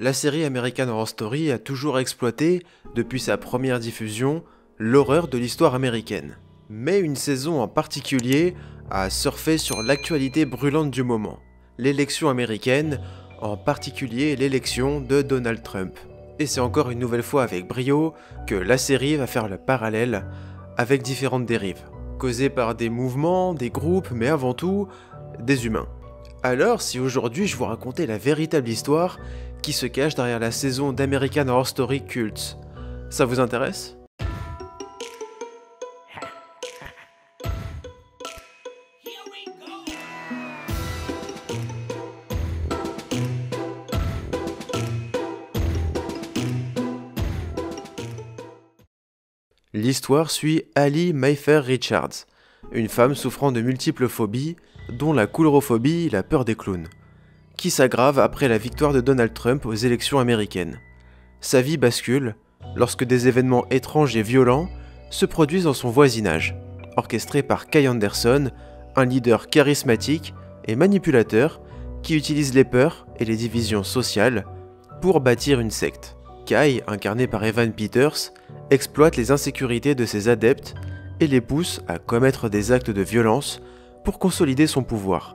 La série American Horror Story a toujours exploité, depuis sa première diffusion, l'horreur de l'histoire américaine. Mais une saison en particulier a surfé sur l'actualité brûlante du moment, l'élection américaine, en particulier l'élection de Donald Trump. Et c'est encore une nouvelle fois avec brio que la série va faire le parallèle avec différentes dérives, causées par des mouvements, des groupes, mais avant tout, des humains. Alors, si aujourd'hui je vous racontais la véritable histoire qui se cache derrière la saison d'American Horror Story Cult, ça vous intéresse ? L'histoire suit Ali Mayfair Richards, une femme souffrant de multiples phobies, dont la coulrophobie, la peur des clowns, qui s'aggrave après la victoire de Donald Trump aux élections américaines. Sa vie bascule lorsque des événements étranges et violents se produisent dans son voisinage, orchestrés par Kay Anderson, un leader charismatique et manipulateur qui utilise les peurs et les divisions sociales pour bâtir une secte. Kay, incarné par Evan Peters, exploite les insécurités de ses adeptes et les pousse à commettre des actes de violence pour consolider son pouvoir.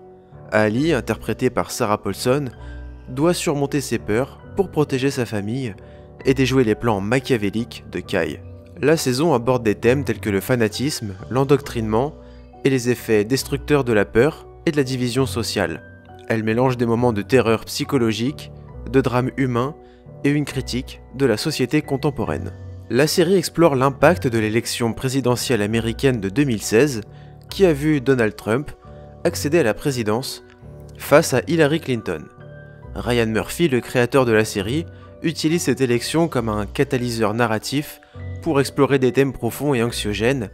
Ali, interprété par Sarah Paulson, doit surmonter ses peurs pour protéger sa famille et déjouer les plans machiavéliques de Kay. La saison aborde des thèmes tels que le fanatisme, l'endoctrinement et les effets destructeurs de la peur et de la division sociale. Elle mélange des moments de terreur psychologique, de drame humain et une critique de la société contemporaine. La série explore l'impact de l'élection présidentielle américaine de 2016 qui a vu Donald Trump accéder à la présidence face à Hillary Clinton. Ryan Murphy, le créateur de la série, utilise cette élection comme un catalyseur narratif pour explorer des thèmes profonds et anxiogènes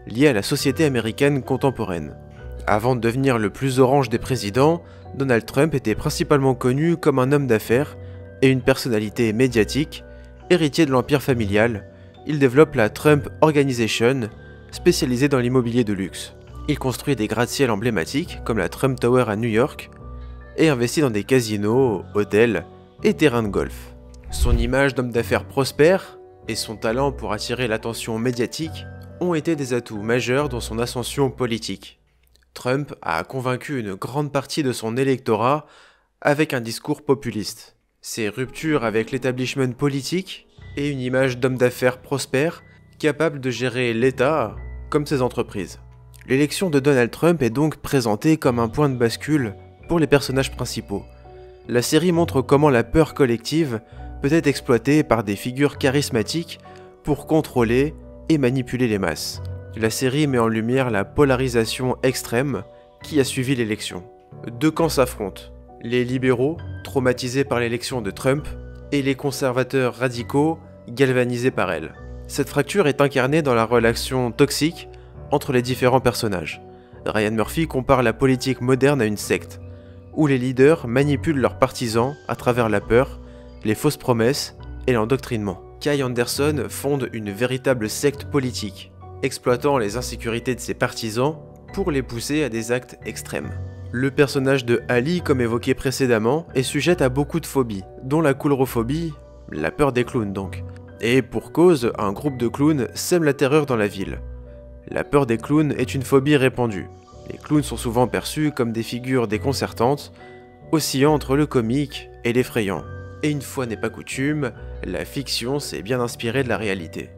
liés à la société américaine contemporaine. Avant de devenir le plus orange des présidents, Donald Trump était principalement connu comme un homme d'affaires et une personnalité médiatique. Héritier de l'empire familial, il développe la Trump Organization, spécialisée dans l'immobilier de luxe. Il construit des gratte-ciel emblématiques comme la Trump Tower à New York et investit dans des casinos, hôtels et terrains de golf. Son image d'homme d'affaires prospère et son talent pour attirer l'attention médiatique ont été des atouts majeurs dans son ascension politique. Trump a convaincu une grande partie de son électorat avec un discours populiste. Ses ruptures avec l'établissement politique et une image d'homme d'affaires prospère, capable de gérer l'État comme ses entreprises. L'élection de Donald Trump est donc présentée comme un point de bascule pour les personnages principaux. La série montre comment la peur collective peut être exploitée par des figures charismatiques pour contrôler et manipuler les masses. La série met en lumière la polarisation extrême qui a suivi l'élection. Deux camps s'affrontent. Les libéraux, traumatisés par l'élection de Trump, et les conservateurs radicaux, galvanisés par elle. Cette fracture est incarnée dans la relation toxique entre les différents personnages. Ryan Murphy compare la politique moderne à une secte, où les leaders manipulent leurs partisans à travers la peur, les fausses promesses et l'endoctrinement. Kay Anderson fonde une véritable secte politique, exploitant les insécurités de ses partisans pour les pousser à des actes extrêmes. Le personnage de Ali, comme évoqué précédemment, est sujette à beaucoup de phobies, dont la coulrophobie, la peur des clowns donc. Et pour cause, un groupe de clowns sème la terreur dans la ville. La peur des clowns est une phobie répandue. Les clowns sont souvent perçus comme des figures déconcertantes, oscillant entre le comique et l'effrayant. Et une fois n'est pas coutume, la fiction s'est bien inspirée de la réalité.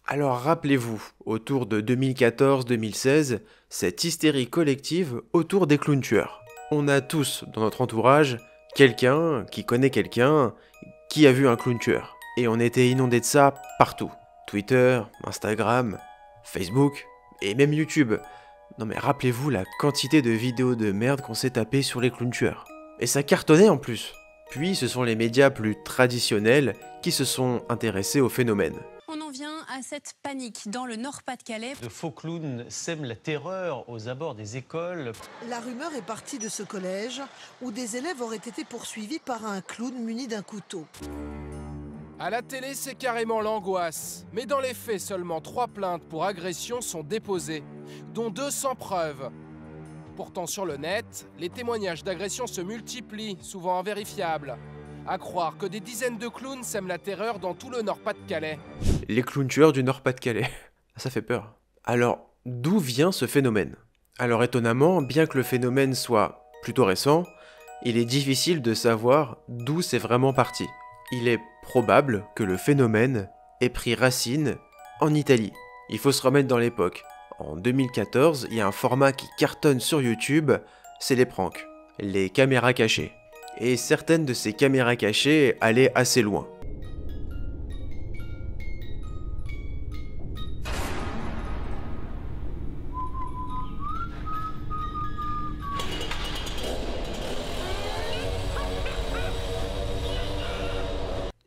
Alors rappelez-vous, autour de 2014-2016, cette hystérie collective autour des clowns tueurs. On a tous dans notre entourage quelqu'un qui connaît quelqu'un qui a vu un clown tueur. Et on était inondé de ça partout. Twitter, Instagram, Facebook et même YouTube. Non mais rappelez-vous la quantité de vidéos de merde qu'on s'est tapé sur les clowns tueurs. Et ça cartonnait en plus. Puis ce sont les médias plus traditionnels qui se sont intéressés au phénomène. On en vient à cette panique dans le Nord-Pas-de-Calais. De faux clowns sèment la terreur aux abords des écoles. La rumeur est partie de ce collège où des élèves auraient été poursuivis par un clown muni d'un couteau. À la télé, c'est carrément l'angoisse. Mais dans les faits, seulement 3 plaintes pour agression sont déposées, dont 2 sans preuve. Pourtant sur le net, les témoignages d'agressions se multiplient, souvent invérifiables. À croire que des dizaines de clowns sèment la terreur dans tout le Nord-Pas-de-Calais. Les clowns tueurs du Nord-Pas-de-Calais. Ça fait peur. Alors, d'où vient ce phénomène? Alors étonnamment, bien que le phénomène soit plutôt récent, il est difficile de savoir d'où c'est vraiment parti. Il est probable que le phénomène ait pris racine en Italie. Il faut se remettre dans l'époque. En 2014, il y a un format qui cartonne sur YouTube, c'est les pranks, les caméras cachées. Et certaines de ces caméras cachées allaient assez loin.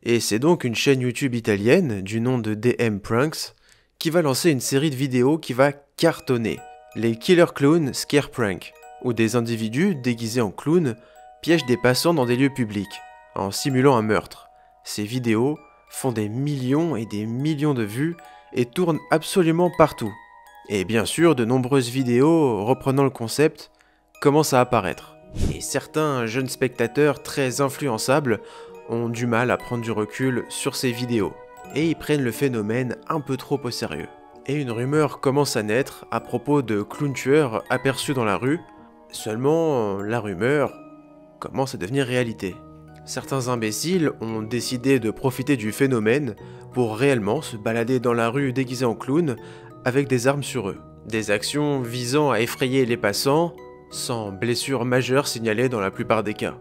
Et c'est donc une chaîne YouTube italienne du nom de DM Pranks qui va lancer une série de vidéos qui va cartonner. Les Killer Clown Scare Prank, où des individus déguisés en clowns piègent des passants dans des lieux publics, en simulant un meurtre. Ces vidéos font des millions et des millions de vues et tournent absolument partout. Et bien sûr, de nombreuses vidéos reprenant le concept commencent à apparaître. Et certains jeunes spectateurs très influençables ont du mal à prendre du recul sur ces vidéos, et ils prennent le phénomène un peu trop au sérieux. Et une rumeur commence à naître à propos de clowns tueurs aperçus dans la rue, seulement la rumeur commence à devenir réalité. Certains imbéciles ont décidé de profiter du phénomène pour réellement se balader dans la rue déguisés en clown avec des armes sur eux. Des actions visant à effrayer les passants, sans blessures majeures signalées dans la plupart des cas.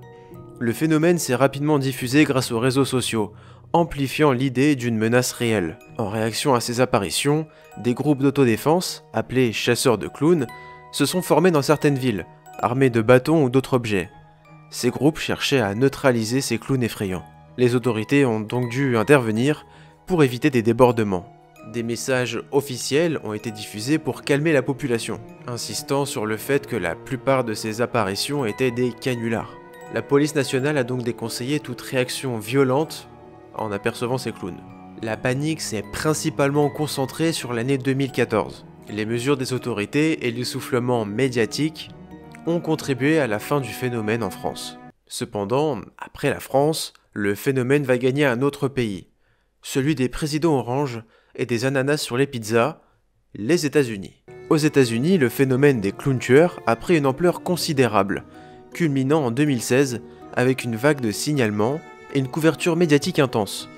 Le phénomène s'est rapidement diffusé grâce aux réseaux sociaux, amplifiant l'idée d'une menace réelle. En réaction à ces apparitions, des groupes d'autodéfense, appelés chasseurs de clowns, se sont formés dans certaines villes, armés de bâtons ou d'autres objets. Ces groupes cherchaient à neutraliser ces clowns effrayants. Les autorités ont donc dû intervenir pour éviter des débordements. Des messages officiels ont été diffusés pour calmer la population, insistant sur le fait que la plupart de ces apparitions étaient des canulars. La police nationale a donc déconseillé toute réaction violente en apercevant ces clowns. La panique s'est principalement concentrée sur l'année 2014. Les mesures des autorités et l'essoufflement médiatique ont contribué à la fin du phénomène en France. Cependant, après la France, le phénomène va gagner un autre pays, celui des présidents orange et des ananas sur les pizzas, les États-Unis. Aux États-Unis, le phénomène des clowns tueurs a pris une ampleur considérable, culminant en 2016 avec une vague de signalements et une couverture médiatique intense.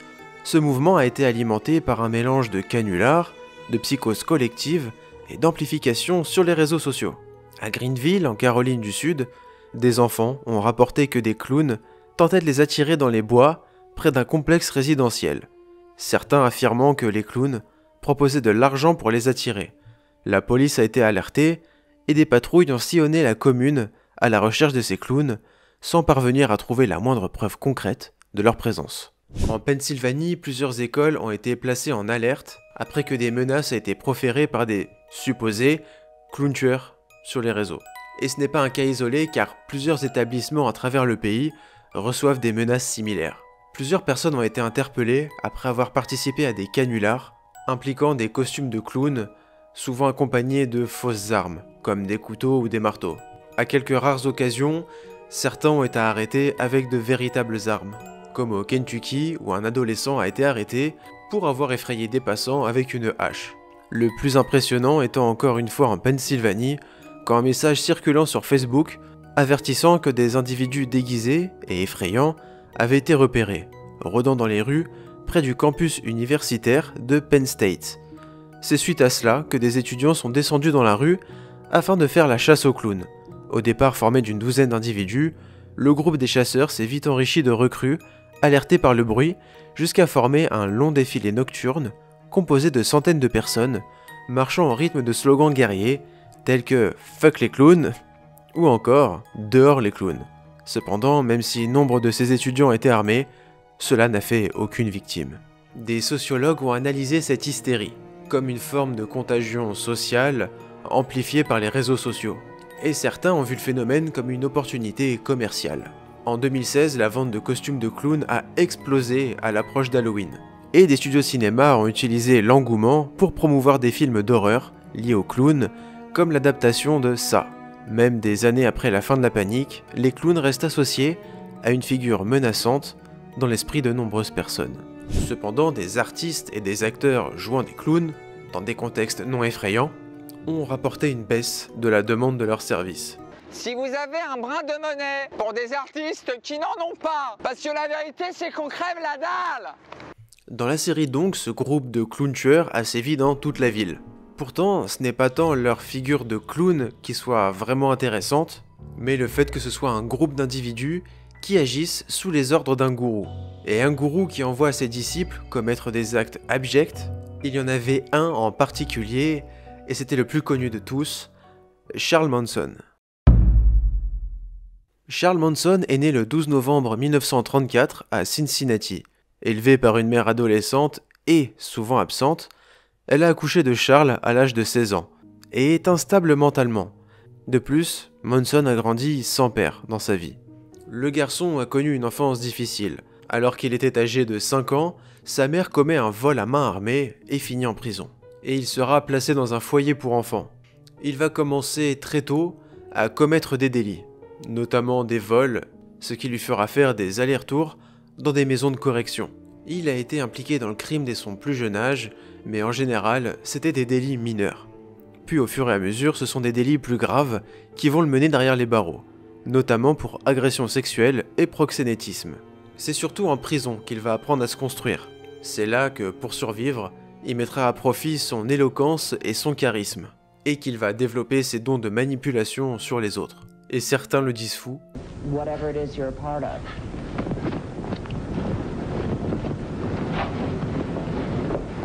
Ce mouvement a été alimenté par un mélange de canulars, de psychose collective et d'amplification sur les réseaux sociaux. À Greenville, en Caroline du Sud, des enfants ont rapporté que des clowns tentaient de les attirer dans les bois près d'un complexe résidentiel, certains affirmant que les clowns proposaient de l'argent pour les attirer. La police a été alertée et des patrouilles ont sillonné la commune à la recherche de ces clowns, sans parvenir à trouver la moindre preuve concrète de leur présence. En Pennsylvanie, plusieurs écoles ont été placées en alerte après que des menaces aient été proférées par des supposés clowns tueurs sur les réseaux. Et ce n'est pas un cas isolé car plusieurs établissements à travers le pays reçoivent des menaces similaires. Plusieurs personnes ont été interpellées après avoir participé à des canulars impliquant des costumes de clowns, souvent accompagnés de fausses armes, comme des couteaux ou des marteaux. À quelques rares occasions, certains ont été arrêtés avec de véritables armes, comme au Kentucky où un adolescent a été arrêté pour avoir effrayé des passants avec une hache. Le plus impressionnant étant encore une fois en Pennsylvanie, quand un message circulant sur Facebook avertissant que des individus déguisés et effrayants avaient été repérés, rôdant dans les rues près du campus universitaire de Penn State. C'est suite à cela que des étudiants sont descendus dans la rue afin de faire la chasse aux clowns. Au départ formé d'une douzaine d'individus, le groupe des chasseurs s'est vite enrichi de recrues, alertés par le bruit, jusqu'à former un long défilé nocturne, composé de centaines de personnes, marchant au rythme de slogans guerriers, tels que « Fuck les clowns » ou encore « Dehors les clowns ». Cependant, même si nombre de ces étudiants étaient armés, cela n'a fait aucune victime. Des sociologues ont analysé cette hystérie, comme une forme de contagion sociale amplifiée par les réseaux sociaux. Et certains ont vu le phénomène comme une opportunité commerciale. En 2016, la vente de costumes de clowns a explosé à l'approche d'Halloween. Et des studios cinéma ont utilisé l'engouement pour promouvoir des films d'horreur liés aux clowns, comme l'adaptation de Ça, Même des années après la fin de la panique, les clowns restent associés à une figure menaçante dans l'esprit de nombreuses personnes. Cependant, des artistes et des acteurs jouant des clowns, dans des contextes non effrayants, ont rapporté une baisse de la demande de leurs services. Si vous avez un brin de monnaie pour des artistes qui n'en ont pas, parce que la vérité c'est qu'on crève la dalle. Dans la série donc, ce groupe de clowns tueurs a sévi dans toute la ville. Pourtant, ce n'est pas tant leur figure de clown qui soit vraiment intéressante, mais le fait que ce soit un groupe d'individus qui agissent sous les ordres d'un gourou. Et un gourou qui envoie ses disciples commettre des actes abjects. Il y en avait un en particulier, et c'était le plus connu de tous, Charles Manson. Charles Manson est né le 12 novembre 1934 à Cincinnati. Élevée par une mère adolescente et souvent absente, elle a accouché de Charles à l'âge de 16 ans, et est instable mentalement. De plus, Manson a grandi sans père dans sa vie. Le garçon a connu une enfance difficile. Alors qu'il était âgé de 5 ans, sa mère commet un vol à main armée et finit en prison. Et il sera placé dans un foyer pour enfants. Il va commencer très tôt à commettre des délits, notamment des vols, ce qui lui fera faire des allers-retours dans des maisons de correction. Il a été impliqué dans le crime dès son plus jeune âge, mais en général, c'était des délits mineurs. Puis au fur et à mesure, ce sont des délits plus graves qui vont le mener derrière les barreaux, notamment pour agression sexuelle et proxénétisme. C'est surtout en prison qu'il va apprendre à se construire. C'est là que, pour survivre, il mettra à profit son éloquence et son charisme, et qu'il va développer ses dons de manipulation sur les autres. Et certains le disent fou. Whatever it is you're a part of.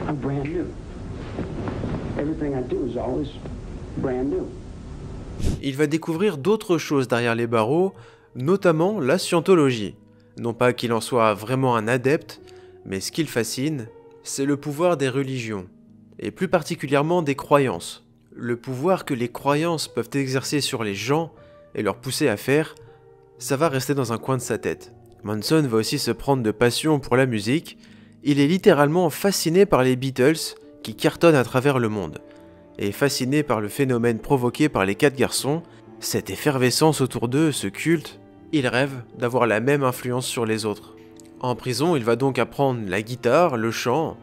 I'm brand new. Everything I do is always brand new. Il va découvrir d'autres choses derrière les barreaux, notamment la scientologie. Non pas qu'il en soit vraiment un adepte, mais ce qui le fascine, c'est le pouvoir des religions, et plus particulièrement des croyances. Le pouvoir que les croyances peuvent exercer sur les gens et leur pousser à faire, ça va rester dans un coin de sa tête. Manson va aussi se prendre de passion pour la musique. Il est littéralement fasciné par les Beatles qui cartonnent à travers le monde, et fasciné par le phénomène provoqué par les 4 garçons, cette effervescence autour d'eux, ce culte. Il rêve d'avoir la même influence sur les autres. En prison, il va donc apprendre la guitare, le chant,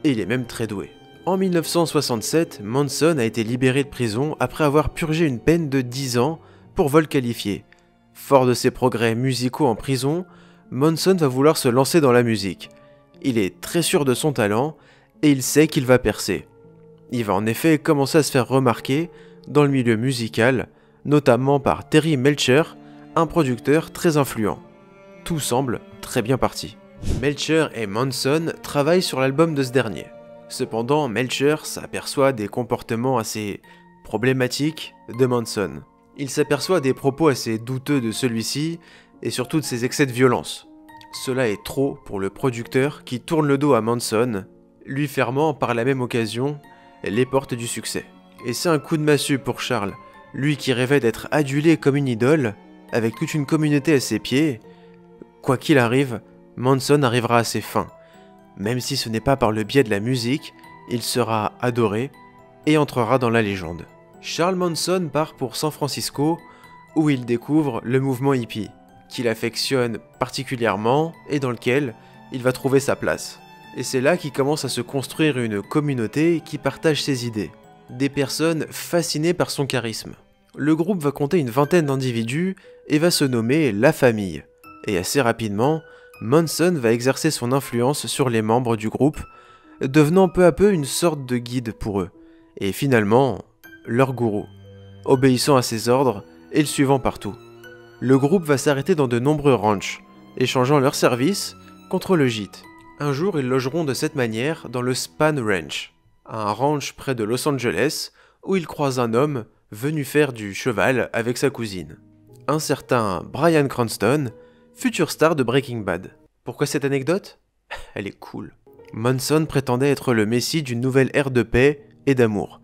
et il est même très doué. En 1967, Manson a été libéré de prison après avoir purgé une peine de 10 ans pour vol qualifié. Fort de ses progrès musicaux en prison, Manson va vouloir se lancer dans la musique. Il est très sûr de son talent, et il sait qu'il va percer. Il va en effet commencer à se faire remarquer dans le milieu musical, notamment par Terry Melcher, un producteur très influent. Tout semble très bien parti. Melcher et Manson travaillent sur l'album de ce dernier. Cependant, Melcher s'aperçoit des comportements assez problématiques de Manson. Il s'aperçoit des propos assez douteux de celui-ci et surtout de ses excès de violence. Cela est trop pour le producteur qui tourne le dos à Manson, lui fermant par la même occasion les portes du succès. Et c'est un coup de massue pour Charles, lui qui rêvait d'être adulé comme une idole, avec toute une communauté à ses pieds. Quoi qu'il arrive, Manson arrivera à ses fins. Même si ce n'est pas par le biais de la musique, il sera adoré et entrera dans la légende. Charles Manson part pour San Francisco, où il découvre le mouvement hippie, qu'il affectionne particulièrement et dans lequel il va trouver sa place. Et c'est là qu'il commence à se construire une communauté qui partage ses idées. Des personnes fascinées par son charisme. Le groupe va compter une vingtaine d'individus et va se nommer La Famille. Et assez rapidement, Manson va exercer son influence sur les membres du groupe, devenant peu à peu une sorte de guide pour eux, et finalement, leur gourou, obéissant à ses ordres et le suivant partout. Le groupe va s'arrêter dans de nombreux ranchs, échangeant leurs services contre le gîte. Un jour, ils logeront de cette manière dans le Span Ranch, un ranch près de Los Angeles, où ils croisent un homme venu faire du cheval avec sa cousine. Un certain Bryan Cranston, futur star de Breaking Bad. Pourquoi cette anecdote? Elle est cool. Manson prétendait être le messie d'une nouvelle ère de paix et d'amour.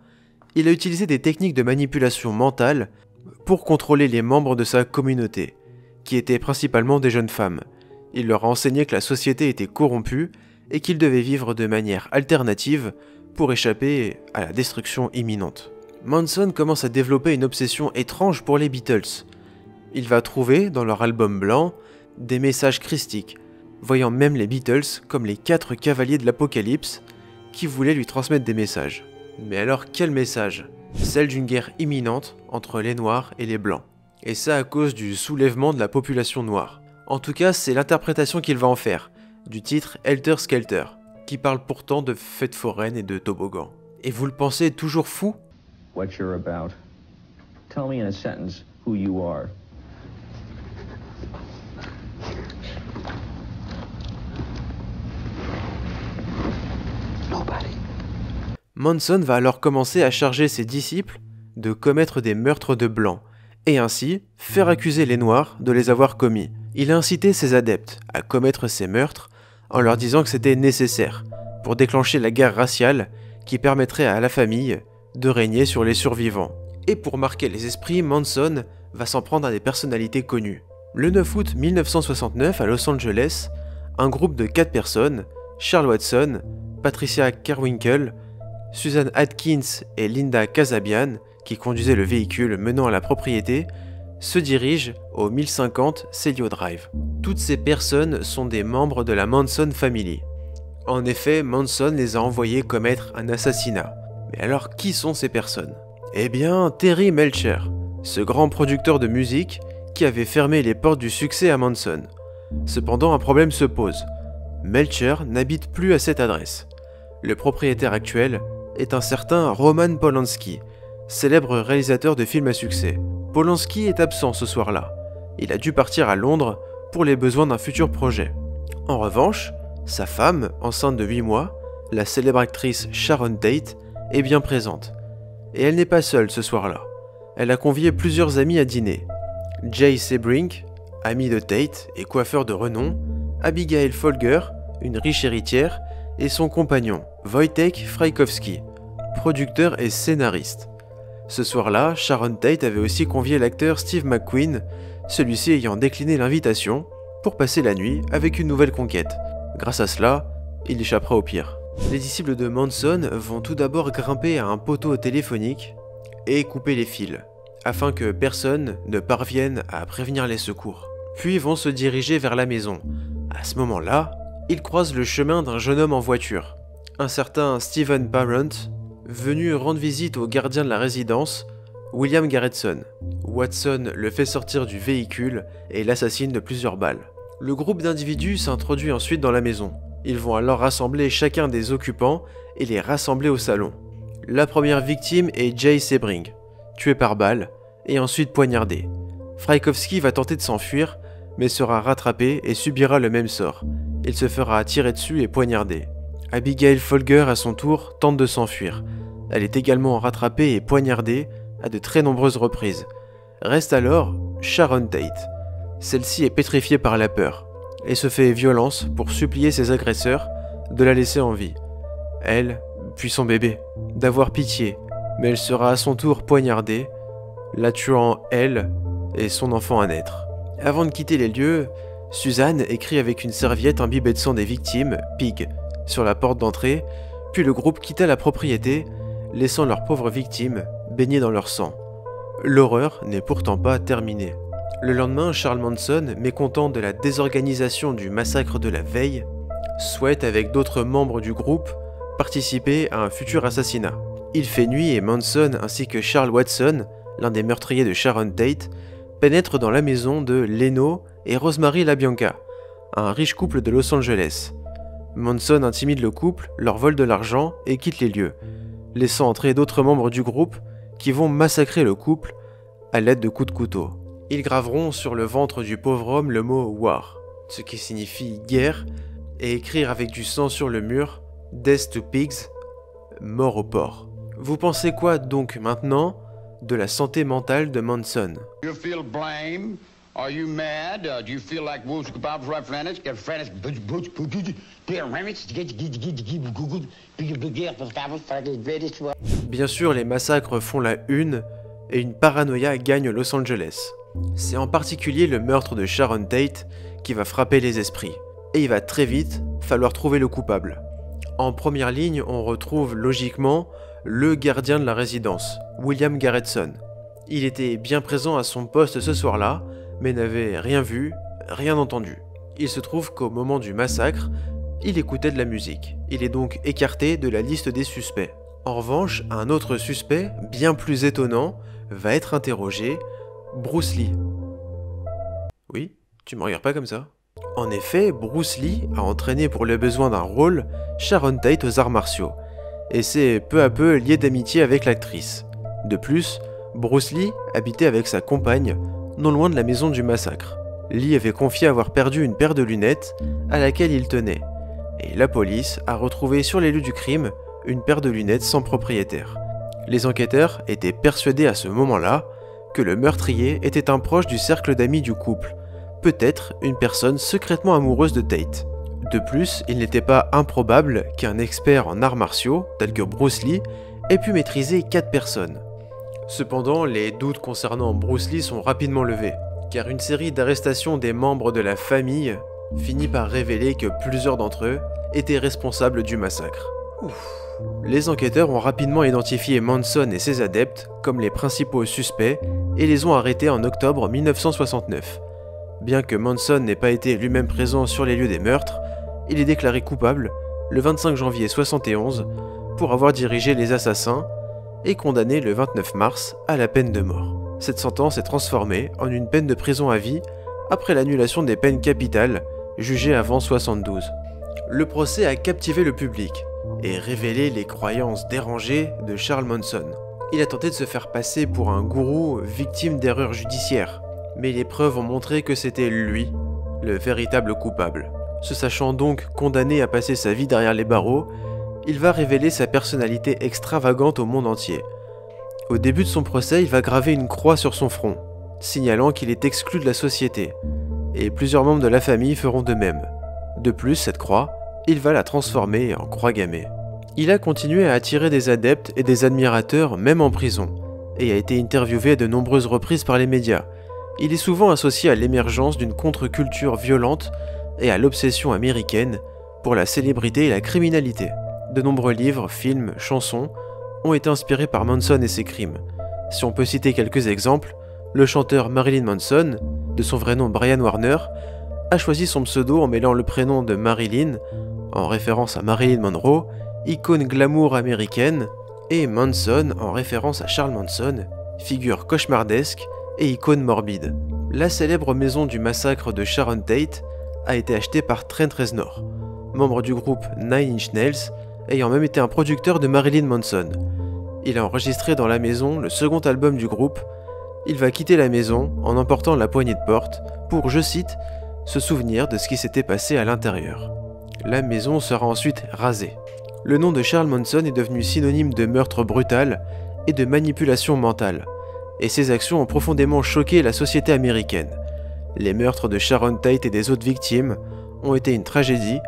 Il a utilisé des techniques de manipulation mentale pour contrôler les membres de sa communauté, qui étaient principalement des jeunes femmes. Il leur a enseigné que la société était corrompue et qu'ils devaient vivre de manière alternative pour échapper à la destruction imminente. Manson commence à développer une obsession étrange pour les Beatles. Il va trouver, dans leur album blanc, des messages christiques, voyant même les Beatles comme les 4 cavaliers de l'Apocalypse qui voulaient lui transmettre des messages. Mais alors quel message? Celle d'une guerre imminente entre les Noirs et les Blancs. Et ça à cause du soulèvement de la population noire. En tout cas, c'est l'interprétation qu'il va en faire, du titre Helter Skelter, qui parle pourtant de fêtes foraines et de toboggans. Et vous le pensez toujours fou? What you're about. Tell me in a sentence who you are. Nobody. Manson va alors commencer à charger ses disciples de commettre des meurtres de blancs, et ainsi faire accuser les Noirs de les avoir commis. Il a incité ses adeptes à commettre ces meurtres en leur disant que c'était nécessaire pour déclencher la guerre raciale qui permettrait à la famille de régner sur les survivants. Et pour marquer les esprits, Manson va s'en prendre à des personnalités connues. Le 9 août 1969 à Los Angeles, un groupe de 4 personnes, Charles Watson, Patricia Carwinkle, Susan Atkins et Linda Kasabian, qui conduisaient le véhicule menant à la propriété, se dirigent au 1050 Celio Drive. Toutes ces personnes sont des membres de la Manson Family. En effet, Manson les a envoyés commettre un assassinat. Mais alors, qui sont ces personnes? Eh bien, Terry Melcher, ce grand producteur de musique qui avait fermé les portes du succès à Manson. Cependant, un problème se pose. Melcher n'habite plus à cette adresse. Le propriétaire actuel est un certain Roman Polanski, célèbre réalisateur de films à succès. Polanski est absent ce soir-là. Il a dû partir à Londres pour les besoins d'un futur projet. En revanche, sa femme, enceinte de 8 mois, la célèbre actrice Sharon Tate, est bien présente. Et elle n'est pas seule ce soir-là. Elle a convié plusieurs amis à dîner. Jay Sebring, ami de Tate et coiffeur de renom, Abigail Folger, une riche héritière, et son compagnon, Wojtek Frykowski, producteur et scénariste. Ce soir-là, Sharon Tate avait aussi convié l'acteur Steve McQueen, celui-ci ayant décliné l'invitation pour passer la nuit avec une nouvelle conquête. Grâce à cela, il échappera au pire. Les disciples de Manson vont tout d'abord grimper à un poteau téléphonique et couper les fils, afin que personne ne parvienne à prévenir les secours. Puis vont se diriger vers la maison. À ce moment-là, ils croisent le chemin d'un jeune homme en voiture, un certain Stephen Parent, venu rendre visite au gardien de la résidence, William Garretson. Watson le fait sortir du véhicule et l'assassine de plusieurs balles. Le groupe d'individus s'introduit ensuite dans la maison. Ils vont alors rassembler chacun des occupants et les rassembler au salon. La première victime est Jay Sebring, tué par balle et ensuite poignardé. Frykowski va tenter de s'enfuir, mais sera rattrapé et subira le même sort. Il se fera tirer dessus et poignarder. Abigail Folger, à son tour, tente de s'enfuir. Elle est également rattrapée et poignardée à de très nombreuses reprises. Reste alors Sharon Tate. Celle-ci est pétrifiée par la peur et se fait violence pour supplier ses agresseurs de la laisser en vie. Elle, puis son bébé, d'avoir pitié, mais elle sera à son tour poignardée, la tuant elle et son enfant à naître. Avant de quitter les lieux, Suzanne écrit avec une serviette imbibée de sang des victimes, Pig, sur la porte d'entrée, puis le groupe quitta la propriété, laissant leurs pauvres victimes baignées dans leur sang. L'horreur n'est pourtant pas terminée. Le lendemain, Charles Manson, mécontent de la désorganisation du massacre de la veille, souhaite avec d'autres membres du groupe participer à un futur assassinat. Il fait nuit et Manson ainsi que Charles Watson, l'un des meurtriers de Sharon Tate, pénètrent dans la maison de Leno et Rosemary LaBianca, un riche couple de Los Angeles. Manson intimide le couple, leur vole de l'argent et quitte les lieux, laissant entrer d'autres membres du groupe qui vont massacrer le couple à l'aide de coups de couteau. Ils graveront sur le ventre du pauvre homme le mot « War », ce qui signifie « guerre », et écrire avec du sang sur le mur « Death to Pigs », « Mort aux porcs ». Vous pensez quoi donc maintenant de la santé mentale de Manson? You feel blame? Are you mad? Do you feel like Bien sûr, les massacres font la une et une paranoïa gagne Los Angeles. C'est en particulier le meurtre de Sharon Tate qui va frapper les esprits. Et il va très vite falloir trouver le coupable. En première ligne, on retrouve logiquement le gardien de la résidence, William Garretson. Il était bien présent à son poste ce soir-là, mais n'avait rien vu, rien entendu. Il se trouve qu'au moment du massacre, il écoutait de la musique. Il est donc écarté de la liste des suspects. En revanche, un autre suspect, bien plus étonnant, va être interrogé, Bruce Lee. Oui, tu me regardes pas comme ça. En effet, Bruce Lee a entraîné pour le besoin d'un rôle Sharon Tate aux arts martiaux, et s'est peu à peu lié d'amitié avec l'actrice. De plus, Bruce Lee habitait avec sa compagne, non loin de la maison du massacre. Lee avait confié avoir perdu une paire de lunettes à laquelle il tenait, et la police a retrouvé sur les lieux du crime une paire de lunettes sans propriétaire. Les enquêteurs étaient persuadés à ce moment-là que le meurtrier était un proche du cercle d'amis du couple, peut-être une personne secrètement amoureuse de Tate. De plus, il n'était pas improbable qu'un expert en arts martiaux, tel que Bruce Lee, ait pu maîtriser 4 personnes. Cependant, les doutes concernant Bruce Lee sont rapidement levés, car une série d'arrestations des membres de la famille finit par révéler que plusieurs d'entre eux étaient responsables du massacre. Les enquêteurs ont rapidement identifié Manson et ses adeptes comme les principaux suspects et les ont arrêtés en octobre 1969. Bien que Manson n'ait pas été lui-même présent sur les lieux des meurtres, il est déclaré coupable le 25 janvier 1971 pour avoir dirigé les assassins et condamné le 29 mars à la peine de mort. Cette sentence est transformée en une peine de prison à vie après l'annulation des peines capitales jugées avant 1972. Le procès a captivé le public et révélé les croyances dérangées de Charles Manson. Il a tenté de se faire passer pour un gourou victime d'erreurs judiciaires, mais les preuves ont montré que c'était lui, le véritable coupable. Se sachant donc condamné à passer sa vie derrière les barreaux, il va révéler sa personnalité extravagante au monde entier. Au début de son procès, il va graver une croix sur son front, signalant qu'il est exclu de la société, et plusieurs membres de la famille feront de même. De plus, cette croix, il va la transformer en croix gammée. Il a continué à attirer des adeptes et des admirateurs même en prison, et a été interviewé à de nombreuses reprises par les médias. Il est souvent associé à l'émergence d'une contre-culture violente et à l'obsession américaine pour la célébrité et la criminalité. De nombreux livres, films, chansons ont été inspirés par Manson et ses crimes. Si on peut citer quelques exemples, le chanteur Marilyn Manson, de son vrai nom Brian Warner, a choisi son pseudo en mêlant le prénom de Marilyn, en référence à Marilyn Monroe, icône glamour américaine, et Manson en référence à Charles Manson, figure cauchemardesque et icône morbide. La célèbre maison du massacre de Sharon Tate a été achetée par Trent Reznor, membre du groupe Nine Inch Nails, ayant même été un producteur de Marilyn Manson. Il a enregistré dans la maison le second album du groupe. Il va quitter la maison en emportant la poignée de porte pour, je cite, se souvenir de ce qui s'était passé à l'intérieur. La maison sera ensuite rasée. Le nom de Charles Manson est devenu synonyme de meurtre brutal et de manipulation mentale, et ses actions ont profondément choqué la société américaine. Les meurtres de Sharon Tate et des autres victimes ont été une tragédie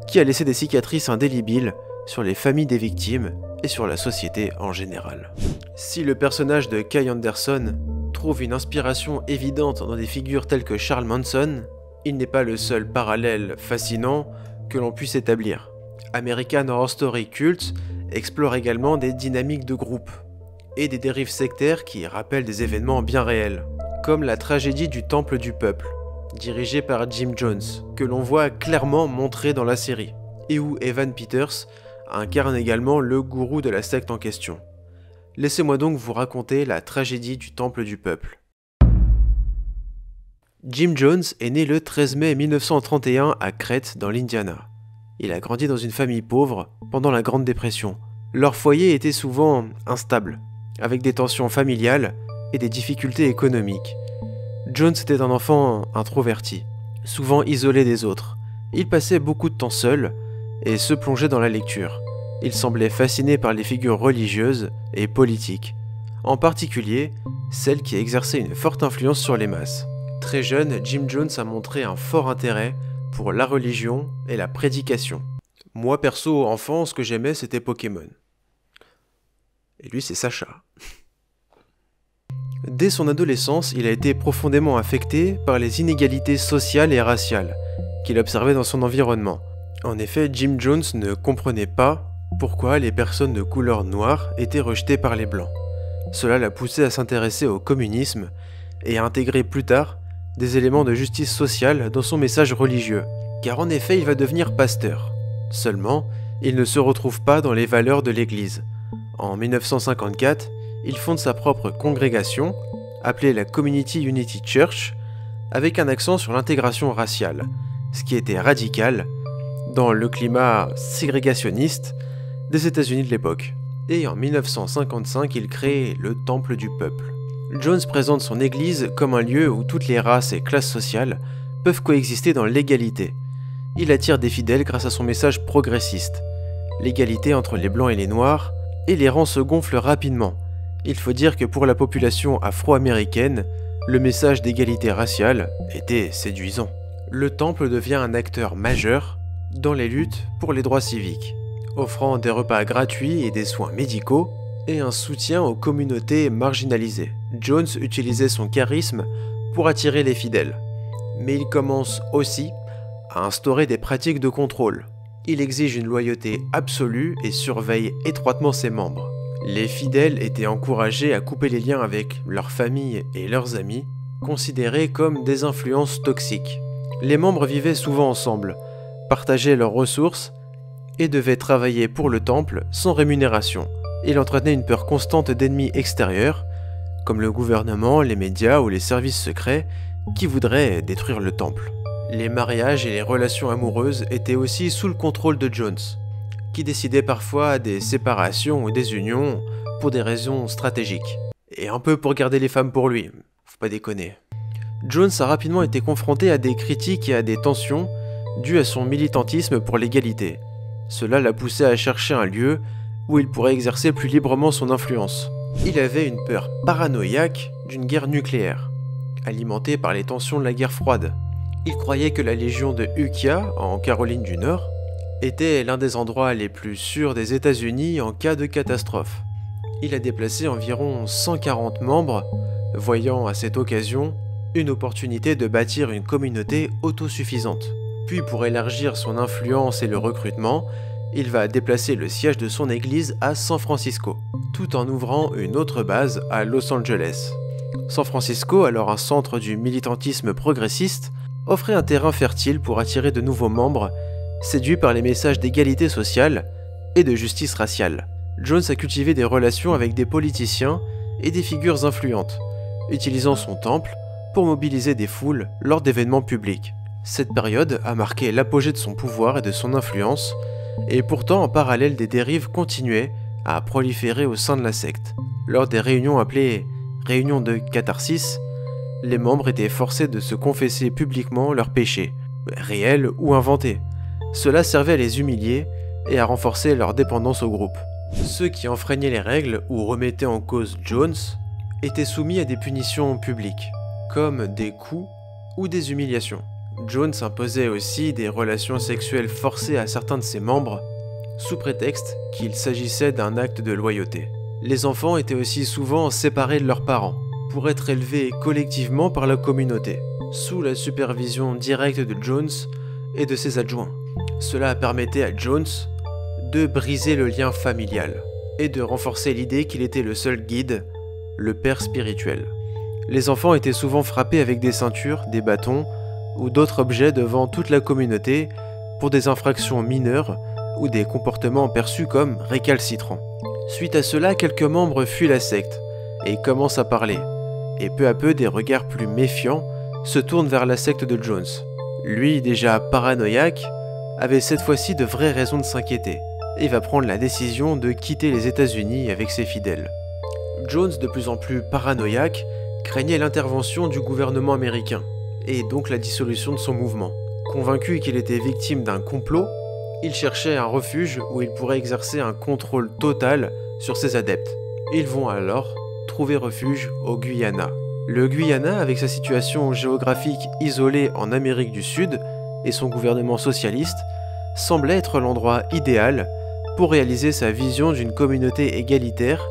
qui a laissé des cicatrices indélébiles sur les familles des victimes et sur la société en général. Si le personnage de Kay Anderson trouve une inspiration évidente dans des figures telles que Charles Manson, il n'est pas le seul parallèle fascinant que l'on puisse établir. American Horror Story Cult explore également des dynamiques de groupe et des dérives sectaires qui rappellent des événements bien réels, comme la tragédie du Temple du Peuple, dirigée par Jim Jones, que l'on voit clairement montré dans la série, et où Evan Peters incarne également le gourou de la secte en question. Laissez-moi donc vous raconter la tragédie du Temple du Peuple. Jim Jones est né le 13 mai 1931 à Crete, dans l'Indiana. Il a grandi dans une famille pauvre pendant la Grande Dépression. Leur foyer était souvent instable, avec des tensions familiales et des difficultés économiques. Jones était un enfant introverti, souvent isolé des autres. Il passait beaucoup de temps seul et se plongeait dans la lecture. Il semblait fasciné par les figures religieuses et politiques, en particulier celles qui exerçaient une forte influence sur les masses. Très jeune, Jim Jones a montré un fort intérêt pour la religion et la prédication. Moi perso, enfant, ce que j'aimais c'était Pokémon. Et lui c'est Sacha. Dès son adolescence, il a été profondément affecté par les inégalités sociales et raciales qu'il observait dans son environnement. En effet, Jim Jones ne comprenait pas pourquoi les personnes de couleur noire étaient rejetées par les blancs. Cela l'a poussé à s'intéresser au communisme et à intégrer plus tard des éléments de justice sociale dans son message religieux, car en effet il va devenir pasteur. Seulement, il ne se retrouve pas dans les valeurs de l'Église. En 1954, il fonde sa propre congrégation, appelée la Community Unity Church, avec un accent sur l'intégration raciale, ce qui était radical dans le climat ségrégationniste des États-Unis de l'époque. Et en 1955, il crée le Temple du Peuple. Jones présente son église comme un lieu où toutes les races et classes sociales peuvent coexister dans l'égalité. Il attire des fidèles grâce à son message progressiste. L'égalité entre les blancs et les noirs, et les rangs se gonflent rapidement. Il faut dire que pour la population afro-américaine, le message d'égalité raciale était séduisant. Le temple devient un acteur majeur dans les luttes pour les droits civiques, offrant des repas gratuits et des soins médicaux, et un soutien aux communautés marginalisées. Jones utilisait son charisme pour attirer les fidèles. Mais il commence aussi à instaurer des pratiques de contrôle. Il exige une loyauté absolue et surveille étroitement ses membres. Les fidèles étaient encouragés à couper les liens avec leurs familles et leurs amis, considérés comme des influences toxiques. Les membres vivaient souvent ensemble, partageaient leurs ressources et devaient travailler pour le temple sans rémunération. Il entretenait une peur constante d'ennemis extérieurs, comme le gouvernement, les médias ou les services secrets, qui voudraient détruire le temple. Les mariages et les relations amoureuses étaient aussi sous le contrôle de Jones, qui décidait parfois des séparations ou des unions pour des raisons stratégiques. Et un peu pour garder les femmes pour lui, faut pas déconner. Jones a rapidement été confronté à des critiques et à des tensions dues à son militantisme pour l'égalité. Cela l'a poussé à chercher un lieu où il pourrait exercer plus librement son influence. Il avait une peur paranoïaque d'une guerre nucléaire, alimentée par les tensions de la guerre froide. Il croyait que la légion de Ukiah, en Caroline du Nord, était l'un des endroits les plus sûrs des États-Unis en cas de catastrophe. Il a déplacé environ 140 membres, voyant à cette occasion une opportunité de bâtir une communauté autosuffisante. Puis pour élargir son influence et le recrutement, il va déplacer le siège de son église à San Francisco, tout en ouvrant une autre base à Los Angeles. San Francisco, alors un centre du militantisme progressiste, offrait un terrain fertile pour attirer de nouveaux membres, séduits par les messages d'égalité sociale et de justice raciale. Jones a cultivé des relations avec des politiciens et des figures influentes, utilisant son temple pour mobiliser des foules lors d'événements publics. Cette période a marqué l'apogée de son pouvoir et de son influence, et pourtant en parallèle des dérives continuaient à proliférer au sein de la secte. Lors des réunions appelées « réunions de catharsis », les membres étaient forcés de se confesser publiquement leurs péchés, réels ou inventés. Cela servait à les humilier et à renforcer leur dépendance au groupe. Ceux qui enfreignaient les règles ou remettaient en cause Jones étaient soumis à des punitions publiques, comme des coups ou des humiliations. Jones imposait aussi des relations sexuelles forcées à certains de ses membres, sous prétexte qu'il s'agissait d'un acte de loyauté. Les enfants étaient aussi souvent séparés de leurs parents, pour être élevés collectivement par la communauté, sous la supervision directe de Jones et de ses adjoints. Cela permettait à Jones de briser le lien familial, et de renforcer l'idée qu'il était le seul guide, le père spirituel. Les enfants étaient souvent frappés avec des ceintures, des bâtons, ou d'autres objets devant toute la communauté pour des infractions mineures ou des comportements perçus comme récalcitrants. Suite à cela, quelques membres fuient la secte et commencent à parler, et peu à peu des regards plus méfiants se tournent vers la secte de Jones. Lui, déjà paranoïaque, avait cette fois-ci de vraies raisons de s'inquiéter, et va prendre la décision de quitter les États-Unis avec ses fidèles. Jones, de plus en plus paranoïaque, craignait l'intervention du gouvernement américain, et donc la dissolution de son mouvement. Convaincu qu'il était victime d'un complot, il cherchait un refuge où il pourrait exercer un contrôle total sur ses adeptes. Ils vont alors trouver refuge au Guyana. Le Guyana, avec sa situation géographique isolée en Amérique du Sud et son gouvernement socialiste, semblait être l'endroit idéal pour réaliser sa vision d'une communauté égalitaire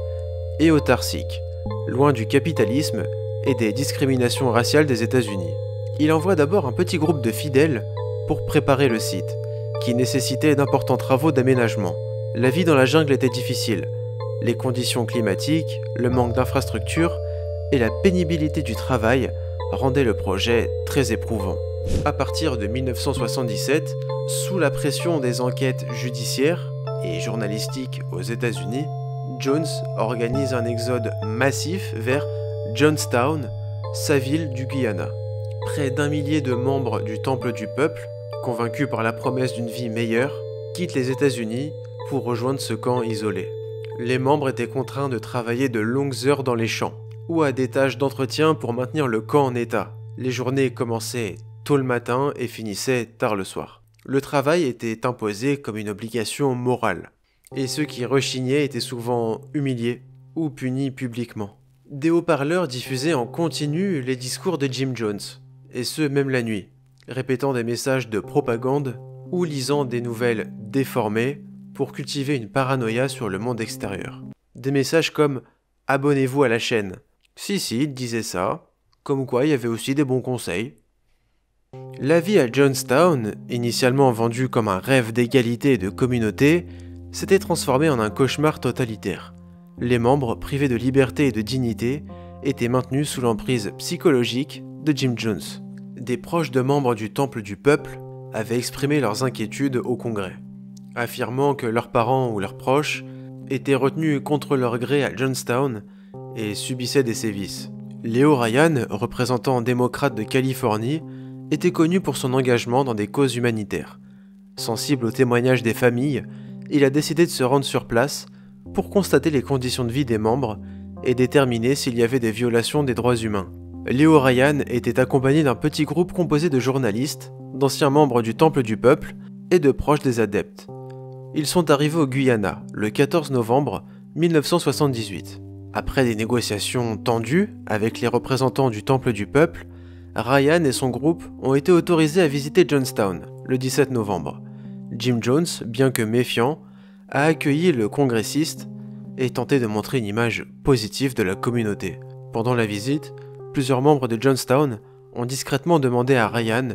et autarcique, loin du capitalisme et des discriminations raciales des États-Unis. Il envoie d'abord un petit groupe de fidèles pour préparer le site, qui nécessitait d'importants travaux d'aménagement. La vie dans la jungle était difficile. Les conditions climatiques, le manque d'infrastructures et la pénibilité du travail rendaient le projet très éprouvant. À partir de 1977, sous la pression des enquêtes judiciaires et journalistiques aux États-Unis, Jones organise un exode massif vers Johnstown, sa ville du Guyana. Près d'1 millier de membres du Temple du Peuple, convaincus par la promesse d'une vie meilleure, quittent les États-Unis pour rejoindre ce camp isolé. Les membres étaient contraints de travailler de longues heures dans les champs, ou à des tâches d'entretien pour maintenir le camp en état. Les journées commençaient tôt le matin et finissaient tard le soir. Le travail était imposé comme une obligation morale, et ceux qui rechignaient étaient souvent humiliés ou punis publiquement. Des haut-parleurs diffusaient en continu les discours de Jim Jones, et ce même la nuit, répétant des messages de propagande ou lisant des nouvelles déformées pour cultiver une paranoïa sur le monde extérieur. Des messages comme « Abonnez-vous à la chaîne ». Si, il disait ça, comme quoi il y avait aussi des bons conseils. La vie à Johnstown, initialement vendue comme un rêve d'égalité et de communauté, s'était transformée en un cauchemar totalitaire. Les membres, privés de liberté et de dignité, étaient maintenus sous l'emprise psychologique de Jim Jones. Des proches de membres du Temple du Peuple avaient exprimé leurs inquiétudes au Congrès, affirmant que leurs parents ou leurs proches étaient retenus contre leur gré à Johnstown et subissaient des sévices. Leo Ryan, représentant démocrate de Californie, était connu pour son engagement dans des causes humanitaires. Sensible aux témoignages des familles, il a décidé de se rendre sur place pour constater les conditions de vie des membres et déterminer s'il y avait des violations des droits humains. Leo Ryan était accompagné d'un petit groupe composé de journalistes, d'anciens membres du Temple du Peuple et de proches des adeptes. Ils sont arrivés au Guyana le 14 novembre 1978. Après des négociations tendues avec les représentants du Temple du Peuple, Ryan et son groupe ont été autorisés à visiter Johnstown le 17 novembre. Jim Jones, bien que méfiant, a accueilli le congressiste et tenté de montrer une image positive de la communauté. Pendant la visite, plusieurs membres de Johnstown ont discrètement demandé à Ryan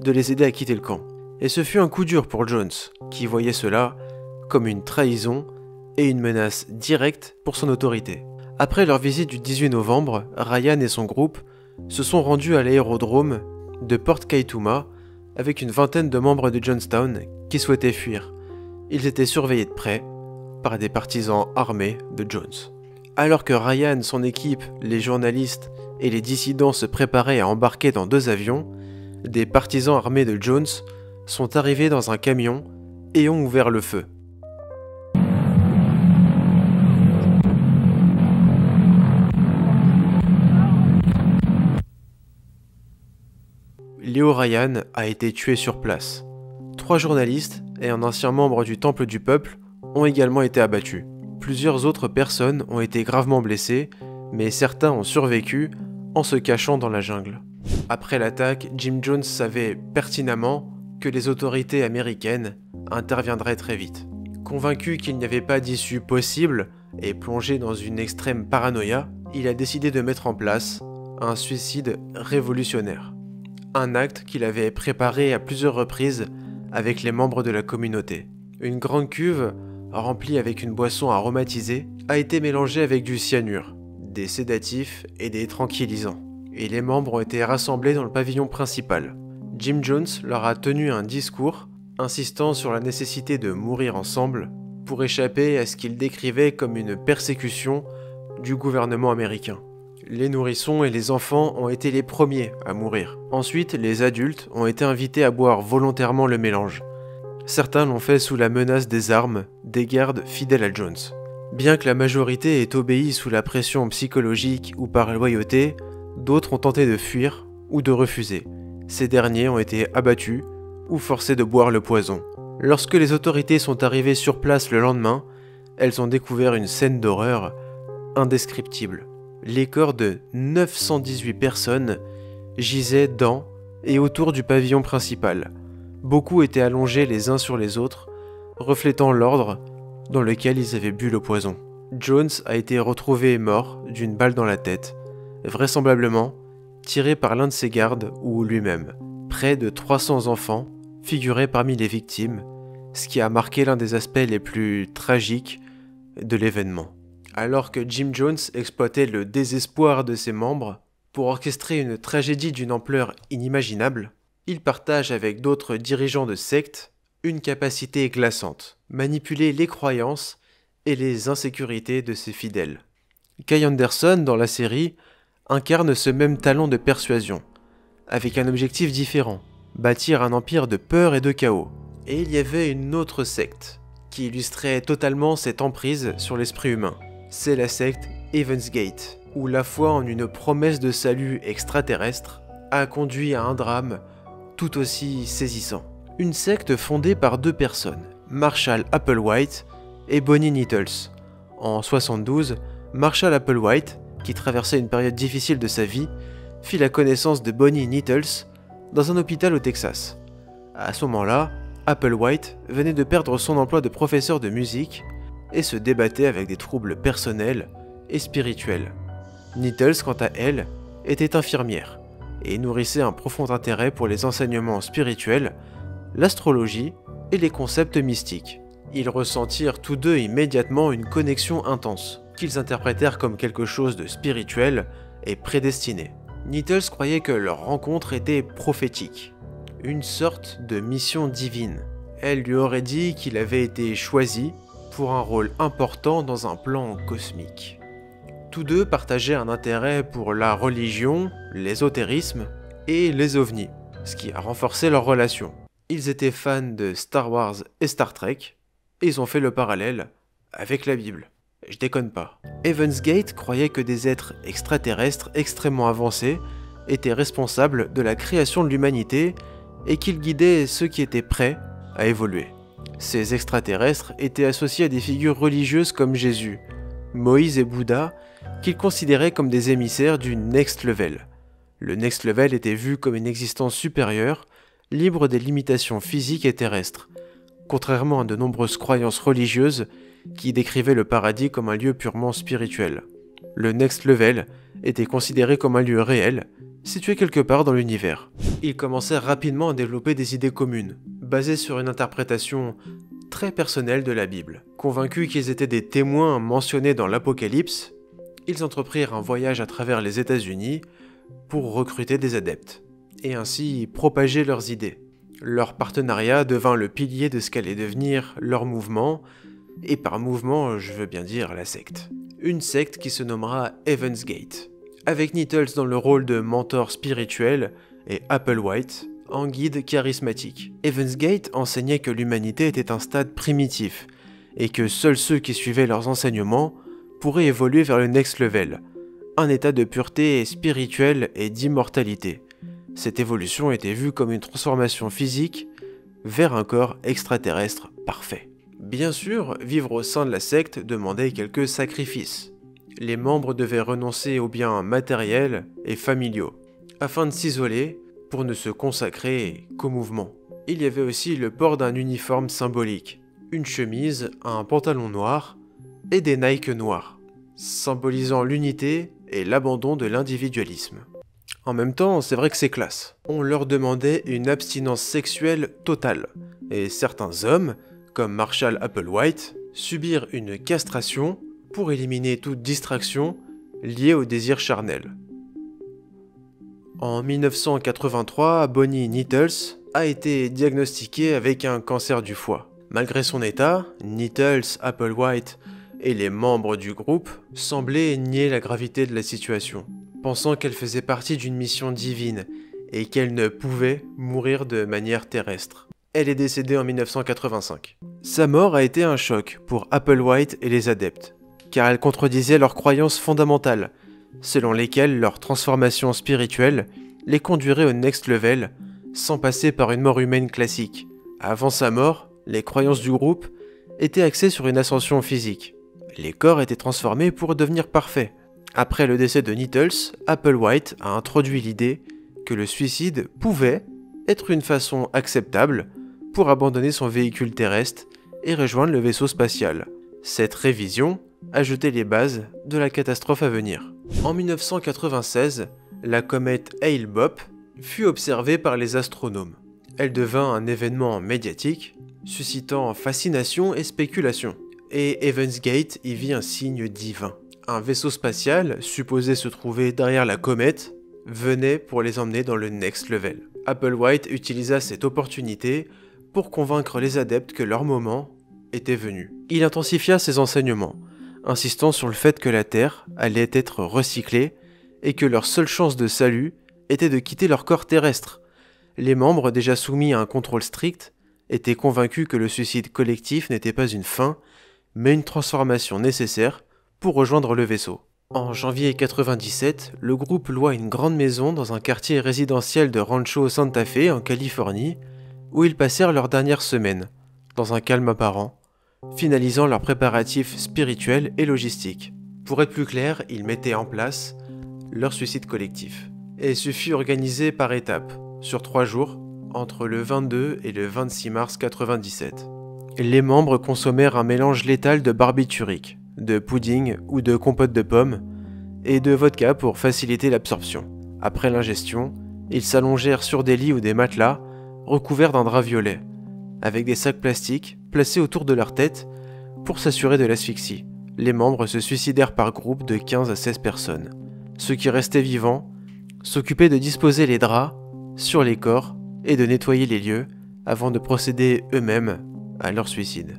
de les aider à quitter le camp. Et ce fut un coup dur pour Jones, qui voyait cela comme une trahison et une menace directe pour son autorité. Après leur visite du 18 novembre, Ryan et son groupe se sont rendus à l'aérodrome de Port Kaituma avec une vingtaine de membres de Johnstown qui souhaitaient fuir. Ils étaient surveillés de près par des partisans armés de Jones. Alors que Ryan, son équipe, les journalistes et les dissidents se préparaient à embarquer dans 2 avions, des partisans armés de Jones sont arrivés dans un camion et ont ouvert le feu. Leo Ryan a été tué sur place. 3 journalistes et un ancien membre du Temple du Peuple ont également été abattus. Plusieurs autres personnes ont été gravement blessées, mais certains ont survécu en se cachant dans la jungle. Après l'attaque, Jim Jones savait pertinemment que les autorités américaines interviendraient très vite. Convaincu qu'il n'y avait pas d'issue possible et plongé dans une extrême paranoïa, il a décidé de mettre en place un suicide révolutionnaire. Un acte qu'il avait préparé à plusieurs reprises avec les membres de la communauté. Une grande cuve, remplie avec une boisson aromatisée, a été mélangée avec du cyanure, des sédatifs et des tranquillisants. Et les membres ont été rassemblés dans le pavillon principal. Jim Jones leur a tenu un discours insistant sur la nécessité de mourir ensemble pour échapper à ce qu'il décrivait comme une persécution du gouvernement américain. Les nourrissons et les enfants ont été les premiers à mourir. Ensuite, les adultes ont été invités à boire volontairement le mélange. Certains l'ont fait sous la menace des armes des gardes fidèles à Jones. Bien que la majorité ait obéi sous la pression psychologique ou par loyauté, d'autres ont tenté de fuir ou de refuser. Ces derniers ont été abattus ou forcés de boire le poison. Lorsque les autorités sont arrivées sur place le lendemain, elles ont découvert une scène d'horreur indescriptible. Les corps de 918 personnes gisaient dans et autour du pavillon principal. Beaucoup étaient allongés les uns sur les autres, reflétant l'ordre dans lequel ils avaient bu le poison. Jones a été retrouvé mort d'une balle dans la tête, vraisemblablement tiré par l'un de ses gardes ou lui-même. Près de 300 enfants figuraient parmi les victimes ce qui a marqué l'un des aspects les plus tragiques de l'événement. Alors que Jim Jones exploitait le désespoir de ses membres pour orchestrer une tragédie d'une ampleur inimaginable, il partage avec d'autres dirigeants de sectes une capacité glaçante, manipuler les croyances et les insécurités de ses fidèles. Kay Anderson, dans la série, incarne ce même talent de persuasion, avec un objectif différent, bâtir un empire de peur et de chaos. Et il y avait une autre secte, qui illustrait totalement cette emprise sur l'esprit humain. C'est la secte Heaven's Gate, où la foi en une promesse de salut extraterrestre a conduit à un drame tout aussi saisissant. Une secte fondée par deux personnes, Marshall Applewhite et Bonnie Nettles. En 72, Marshall Applewhite, qui traversait une période difficile de sa vie, fit la connaissance de Bonnie Nettles dans un hôpital au Texas. À ce moment-là, Applewhite venait de perdre son emploi de professeur de musique et se débattait avec des troubles personnels et spirituels. Nettles, quant à elle, était infirmière et nourrissait un profond intérêt pour les enseignements spirituels, l'astrologie et les concepts mystiques. Ils ressentirent tous deux immédiatement une connexion intense, qu'ils interprétèrent comme quelque chose de spirituel et prédestiné. Nettles croyait que leur rencontre était prophétique, une sorte de mission divine. Elle lui aurait dit qu'il avait été choisi pour un rôle important dans un plan cosmique. Tous deux partageaient un intérêt pour la religion, l'ésotérisme et les ovnis, ce qui a renforcé leur relation. Ils étaient fans de Star Wars et Star Trek, et ils ont fait le parallèle avec la Bible. Je déconne pas. Heaven's Gate croyait que des êtres extraterrestres extrêmement avancés étaient responsables de la création de l'humanité et qu'ils guidaient ceux qui étaient prêts à évoluer. Ces extraterrestres étaient associés à des figures religieuses comme Jésus, Moïse et Bouddha, qu'ils considéraient comme des émissaires du Next Level. Le Next Level était vu comme une existence supérieure, libre des limitations physiques et terrestres, contrairement à de nombreuses croyances religieuses qui décrivaient le paradis comme un lieu purement spirituel. Le Next Level était considéré comme un lieu réel, situé quelque part dans l'univers. Ils commencèrent rapidement à développer des idées communes, basées sur une interprétation très personnelle de la Bible. Convaincus qu'ils étaient des témoins mentionnés dans l'Apocalypse, ils entreprirent un voyage à travers les États-Unis pour recruter des adeptes, et ainsi propager leurs idées. Leur partenariat devint le pilier de ce qu'allait devenir leur mouvement, et par mouvement, je veux bien dire la secte. Une secte qui se nommera Heaven's Gate, avec Nettles dans le rôle de mentor spirituel et Applewhite en guide charismatique. Heaven's Gate enseignait que l'humanité était un stade primitif, et que seuls ceux qui suivaient leurs enseignements pourraient évoluer vers le Next Level, un état de pureté spirituelle et d'immortalité. Cette évolution était vue comme une transformation physique vers un corps extraterrestre parfait. Bien sûr, vivre au sein de la secte demandait quelques sacrifices. Les membres devaient renoncer aux biens matériels et familiaux, afin de s'isoler pour ne se consacrer qu'au mouvement. Il y avait aussi le port d'un uniforme symbolique, une chemise, un pantalon noir et des Nike noirs, symbolisant l'unité et l'abandon de l'individualisme. En même temps, c'est vrai que c'est classe. On leur demandait une abstinence sexuelle totale, et certains hommes, comme Marshall Applewhite, subirent une castration pour éliminer toute distraction liée au désir charnel. En 1983, Bonnie Nettles a été diagnostiquée avec un cancer du foie. Malgré son état, Nettles, Applewhite et les membres du groupe semblaient nier la gravité de la situation, pensant qu'elle faisait partie d'une mission divine et qu'elle ne pouvait mourir de manière terrestre. Elle est décédée en 1985. Sa mort a été un choc pour Applewhite et les adeptes, car elle contredisait leurs croyances fondamentales, selon lesquelles leur transformation spirituelle les conduirait au next level sans passer par une mort humaine classique. Avant sa mort, les croyances du groupe étaient axées sur une ascension physique. Les corps étaient transformés pour devenir parfaits. Après le décès de Nettles, Applewhite a introduit l'idée que le suicide pouvait être une façon acceptable pour abandonner son véhicule terrestre et rejoindre le vaisseau spatial. Cette révision a jeté les bases de la catastrophe à venir. En 1996, la comète Hale-Bopp fut observée par les astronomes. Elle devint un événement médiatique suscitant fascination et spéculation. Et Heaven's Gate y vit un signe divin. Un vaisseau spatial, supposé se trouver derrière la comète, venait pour les emmener dans le next level. Applewhite utilisa cette opportunité pour convaincre les adeptes que leur moment était venu. Il intensifia ses enseignements, insistant sur le fait que la Terre allait être recyclée et que leur seule chance de salut était de quitter leur corps terrestre. Les membres, déjà soumis à un contrôle strict, étaient convaincus que le suicide collectif n'était pas une fin, mais une transformation nécessaire pour rejoindre le vaisseau. En janvier 97, le groupe loua une grande maison dans un quartier résidentiel de Rancho Santa Fe en Californie, où ils passèrent leur dernière semaine, dans un calme apparent, finalisant leurs préparatifs spirituels et logistiques. Pour être plus clair, ils mettaient en place leur suicide collectif. Et ce fut organisé par étapes, sur 3 jours, entre le 22 et le 26 mars 97. Les membres consommèrent un mélange létal de barbiturique, de pudding ou de compote de pommes, et de vodka pour faciliter l'absorption. Après l'ingestion, ils s'allongèrent sur des lits ou des matelas recouverts d'un drap violet, avec des sacs plastiques placés autour de leur tête pour s'assurer de l'asphyxie. Les membres se suicidèrent par groupe de 15 à 16 personnes. Ceux qui restaient vivants s'occupaient de disposer les draps sur les corps et de nettoyer les lieux avant de procéder eux-mêmes à leur suicide.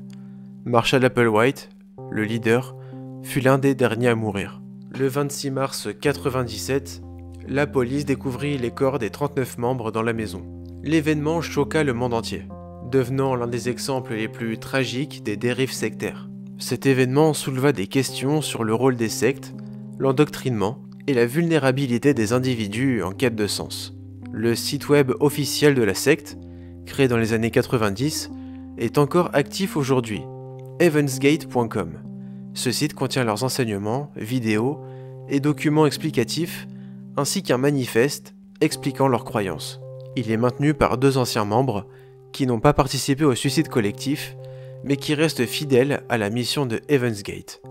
Marshall Applewhite, le leader, fut l'un des derniers à mourir. Le 26 mars 97, la police découvrit les corps des 39 membres dans la maison. L'événement choqua le monde entier, devenant l'un des exemples les plus tragiques des dérives sectaires. Cet événement souleva des questions sur le rôle des sectes, l'endoctrinement et la vulnérabilité des individus en quête de sens. Le site web officiel de la secte, créé dans les années 90, est encore actif aujourd'hui, heavensgate.com. Ce site contient leurs enseignements, vidéos et documents explicatifs, ainsi qu'un manifeste expliquant leurs croyances. Il est maintenu par 2 anciens membres qui n'ont pas participé au suicide collectif, mais qui restent fidèles à la mission de Heaven's Gate.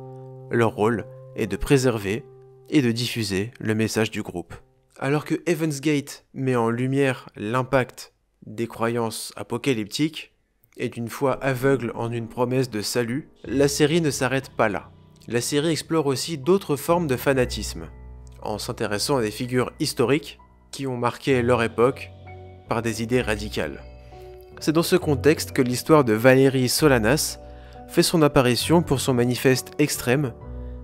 Leur rôle est de préserver et de diffuser le message du groupe. Alors que Heaven's Gate met en lumière l'impact des croyances apocalyptiques et d'une foi aveugle en une promesse de salut, la série ne s'arrête pas là. La série explore aussi d'autres formes de fanatisme, en s'intéressant à des figures historiques qui ont marqué leur époque par des idées radicales. C'est dans ce contexte que l'histoire de Valery Solanas fait son apparition pour son manifeste extrême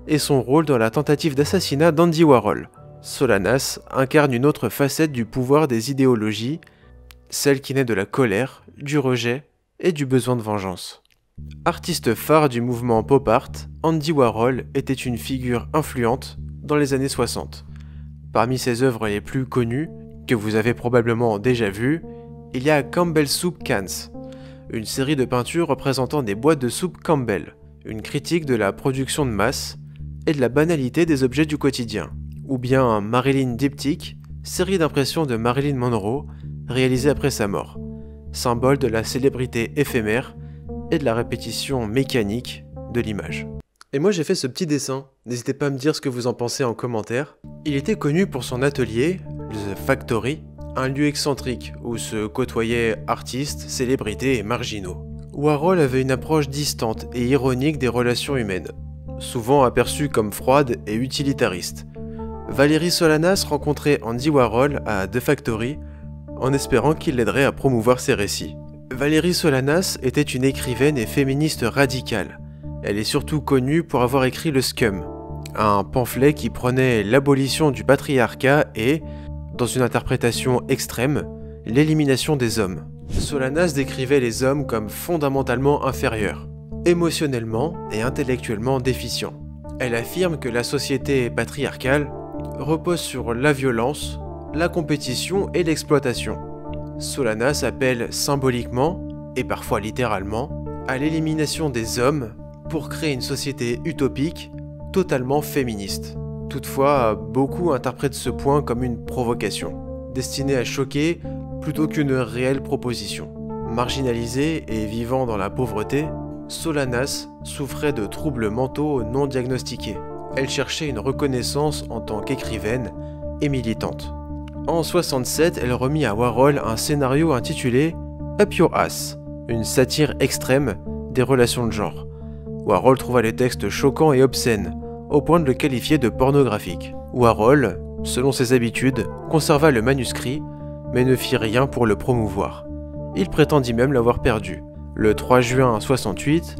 et son rôle dans la tentative d'assassinat d'Andy Warhol. Solanas incarne une autre facette du pouvoir des idéologies, celle qui naît de la colère, du rejet et du besoin de vengeance. Artiste phare du mouvement pop art, Andy Warhol était une figure influente dans les années 60. Parmi ses œuvres les plus connues, que vous avez probablement déjà vues, il y a Campbell Soup Cans, une série de peintures représentant des boîtes de soupe Campbell, une critique de la production de masse et de la banalité des objets du quotidien, ou bien Marilyn Diptyque, série d'impressions de Marilyn Monroe réalisée après sa mort, symbole de la célébrité éphémère et de la répétition mécanique de l'image. Et moi j'ai fait ce petit dessin, n'hésitez pas à me dire ce que vous en pensez en commentaire. Il était connu pour son atelier, The Factory, un lieu excentrique où se côtoyaient artistes, célébrités et marginaux. Warhol avait une approche distante et ironique des relations humaines, souvent aperçue comme froide et utilitariste. Valery Solanas rencontrait Andy Warhol à The Factory en espérant qu'il l'aiderait à promouvoir ses récits. Valery Solanas était une écrivaine et féministe radicale. Elle est surtout connue pour avoir écrit Le Scum, un pamphlet qui prenait l'abolition du patriarcat et, dans une interprétation extrême, l'élimination des hommes. Solanas décrivait les hommes comme fondamentalement inférieurs, émotionnellement et intellectuellement déficients. Elle affirme que la société patriarcale repose sur la violence, la compétition et l'exploitation. Solanas appelle symboliquement, et parfois littéralement, à l'élimination des hommes pour créer une société utopique, totalement féministe. Toutefois, beaucoup interprètent ce point comme une provocation, destinée à choquer plutôt qu'une réelle proposition. Marginalisée et vivant dans la pauvreté, Solanas souffrait de troubles mentaux non diagnostiqués. Elle cherchait une reconnaissance en tant qu'écrivaine et militante. En 1967, elle remit à Warhol un scénario intitulé Up Your Ass, une satire extrême des relations de genre. Warhol trouva les textes choquants et obscènes, au point de le qualifier de pornographique. Warhol, selon ses habitudes, conserva le manuscrit, mais ne fit rien pour le promouvoir. Il prétendit même l'avoir perdu. Le 3 juin 68,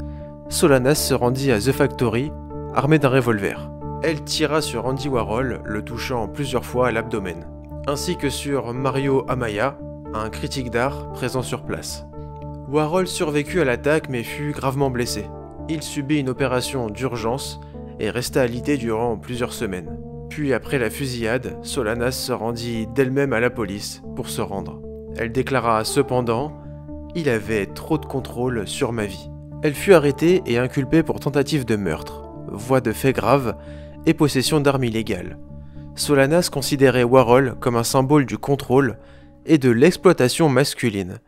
Solanas se rendit à The Factory, armée d'un revolver. Elle tira sur Andy Warhol, le touchant plusieurs fois à l'abdomen, ainsi que sur Mario Amaya, un critique d'art présent sur place. Warhol survécut à l'attaque mais fut gravement blessé. Il subit une opération d'urgence et resta alité durant plusieurs semaines. Puis après la fusillade, Solanas se rendit d'elle-même à la police pour se rendre. Elle déclara cependant « Il avait trop de contrôle sur ma vie ». Elle fut arrêtée et inculpée pour tentative de meurtre, voie de fait grave et possession d'armes illégales. Solanas considérait Warhol comme un symbole du contrôle et de l'exploitation masculine.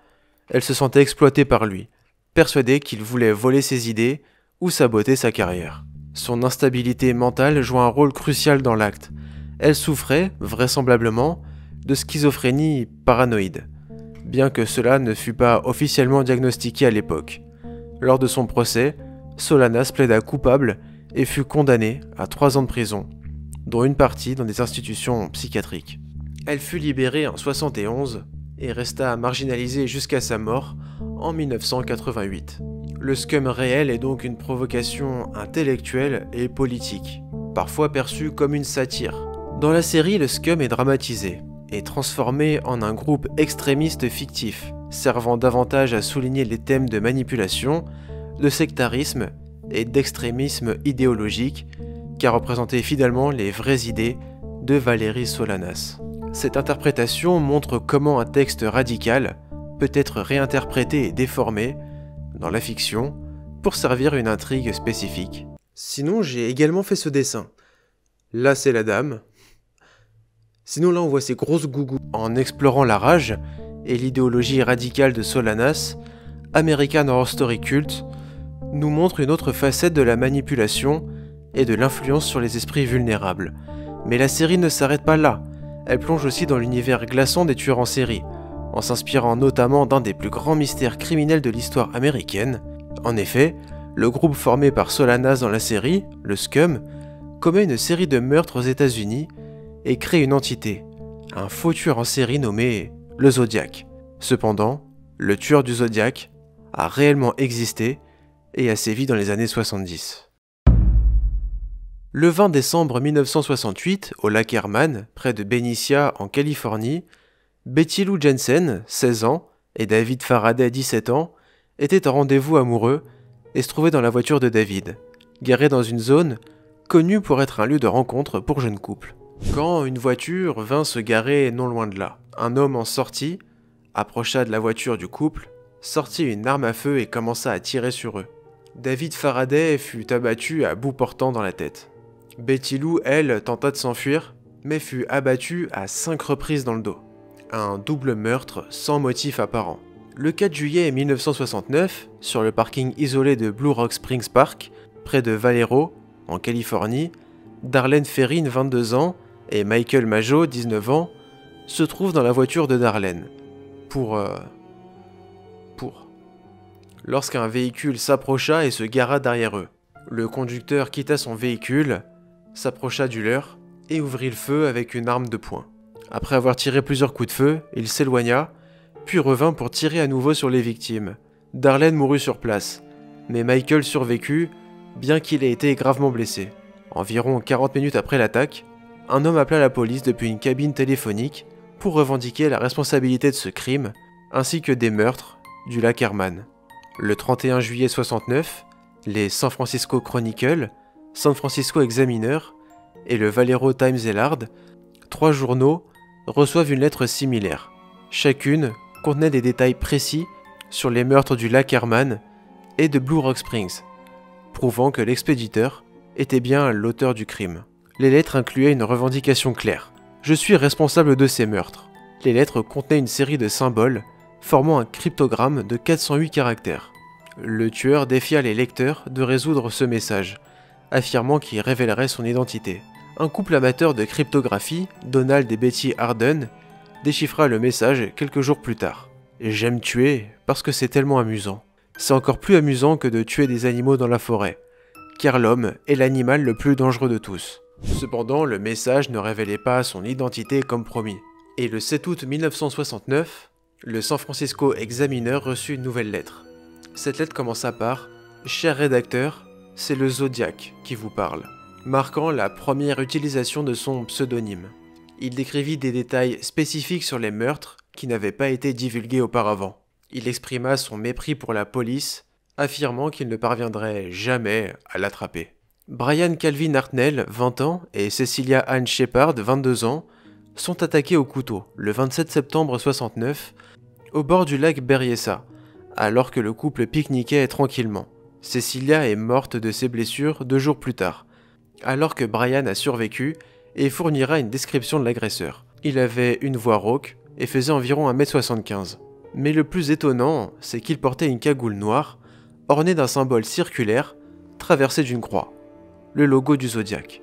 Elle se sentait exploitée par lui, persuadée qu'il voulait voler ses idées ou saboter sa carrière. Son instabilité mentale joua un rôle crucial dans l'acte. Elle souffrait, vraisemblablement, de schizophrénie paranoïde, bien que cela ne fût pas officiellement diagnostiqué à l'époque. Lors de son procès, Solanas plaida coupable et fut condamnée à 3 ans de prison, dont une partie dans des institutions psychiatriques. Elle fut libérée en 71 et resta marginalisée jusqu'à sa mort en 1988. Le scum réel est donc une provocation intellectuelle et politique, parfois perçue comme une satire. Dans la série, le scum est dramatisé et transformé en un groupe extrémiste fictif, servant davantage à souligner les thèmes de manipulation, de sectarisme et d'extrémisme idéologique qu'à représenter fidèlement les vraies idées de Valérie Solanas. Cette interprétation montre comment un texte radical peut être réinterprété et déformé dans la fiction pour servir une intrigue spécifique. Sinon, j'ai également fait ce dessin. Là, c'est la dame. Sinon, là, on voit ces grosses gougous. En explorant la rage et l'idéologie radicale de Solanas, American Horror Story Cult nous montre une autre facette de la manipulation et de l'influence sur les esprits vulnérables. Mais la série ne s'arrête pas là. Elle plonge aussi dans l'univers glaçant des tueurs en série, en s'inspirant notamment d'un des plus grands mystères criminels de l'histoire américaine. En effet, le groupe formé par Solanas dans la série, le Scum, commet une série de meurtres aux États-Unis et crée une entité, un faux tueur en série nommé le Zodiac. Cependant, le tueur du Zodiac a réellement existé et a sévi dans les années 70. Le 20 décembre 1968, au lac Herman, près de Benicia, en Californie, Betty Lou Jensen, 16 ans, et David Faraday, 17 ans, étaient en rendez-vous amoureux et se trouvaient dans la voiture de David, garée dans une zone connue pour être un lieu de rencontre pour jeunes couples. Quand une voiture vint se garer non loin de là, un homme en sortit, approcha de la voiture du couple, sortit une arme à feu et commença à tirer sur eux. David Faraday fut abattu à bout portant dans la tête. Betty Lou, elle, tenta de s'enfuir, mais fut abattue à 5 reprises dans le dos. Un double meurtre sans motif apparent. Le 4 juillet 1969, sur le parking isolé de Blue Rock Springs Park, près de Vallejo, en Californie, Darlene Ferrin, 22 ans, et Michael Majo, 19 ans, se trouvent dans la voiture de Darlene. Lorsqu'un véhicule s'approcha et se gara derrière eux. Le conducteur quitta son véhicule, s'approcha du leur et ouvrit le feu avec une arme de poing. Après avoir tiré plusieurs coups de feu, il s'éloigna, puis revint pour tirer à nouveau sur les victimes. Darlene mourut sur place, mais Michael survécut, bien qu'il ait été gravement blessé. Environ 40 minutes après l'attaque, un homme appela la police depuis une cabine téléphonique pour revendiquer la responsabilité de ce crime, ainsi que des meurtres du lac Herman. Le 31 juillet 69, les San Francisco Chronicle, San Francisco Examiner et le Vallejo Times-Herald, 3 journaux, reçoivent une lettre similaire. Chacune contenait des détails précis sur les meurtres du lac Herman et de Blue Rock Springs, prouvant que l'expéditeur était bien l'auteur du crime. Les lettres incluaient une revendication claire. « Je suis responsable de ces meurtres ». Les lettres contenaient une série de symboles formant un cryptogramme de 408 caractères. Le tueur défia les lecteurs de résoudre ce message, affirmant qu'il révélerait son identité. Un couple amateur de cryptographie, Donald et Betty Harden, déchiffra le message quelques jours plus tard. J'aime tuer parce que c'est tellement amusant. C'est encore plus amusant que de tuer des animaux dans la forêt, car l'homme est l'animal le plus dangereux de tous. Cependant, le message ne révélait pas son identité comme promis. Et le 7 août 1969, le San Francisco Examiner reçut une nouvelle lettre. Cette lettre commença par « Cher rédacteur, c'est le Zodiac qui vous parle », marquant la première utilisation de son pseudonyme. Il décrivit des détails spécifiques sur les meurtres qui n'avaient pas été divulgués auparavant. Il exprima son mépris pour la police, affirmant qu'il ne parviendrait jamais à l'attraper. Brian Calvin Hartnell, 20 ans, et Cecilia Ann Shepard, 22 ans, sont attaqués au couteau le 27 septembre 69 au bord du lac Berryessa, alors que le couple pique-niquait tranquillement. Cecilia est morte de ses blessures 2 jours plus tard, alors que Brian a survécu et fournira une description de l'agresseur. Il avait une voix rauque et faisait environ 1m75. Mais le plus étonnant, c'est qu'il portait une cagoule noire, ornée d'un symbole circulaire, traversé d'une croix, le logo du Zodiac,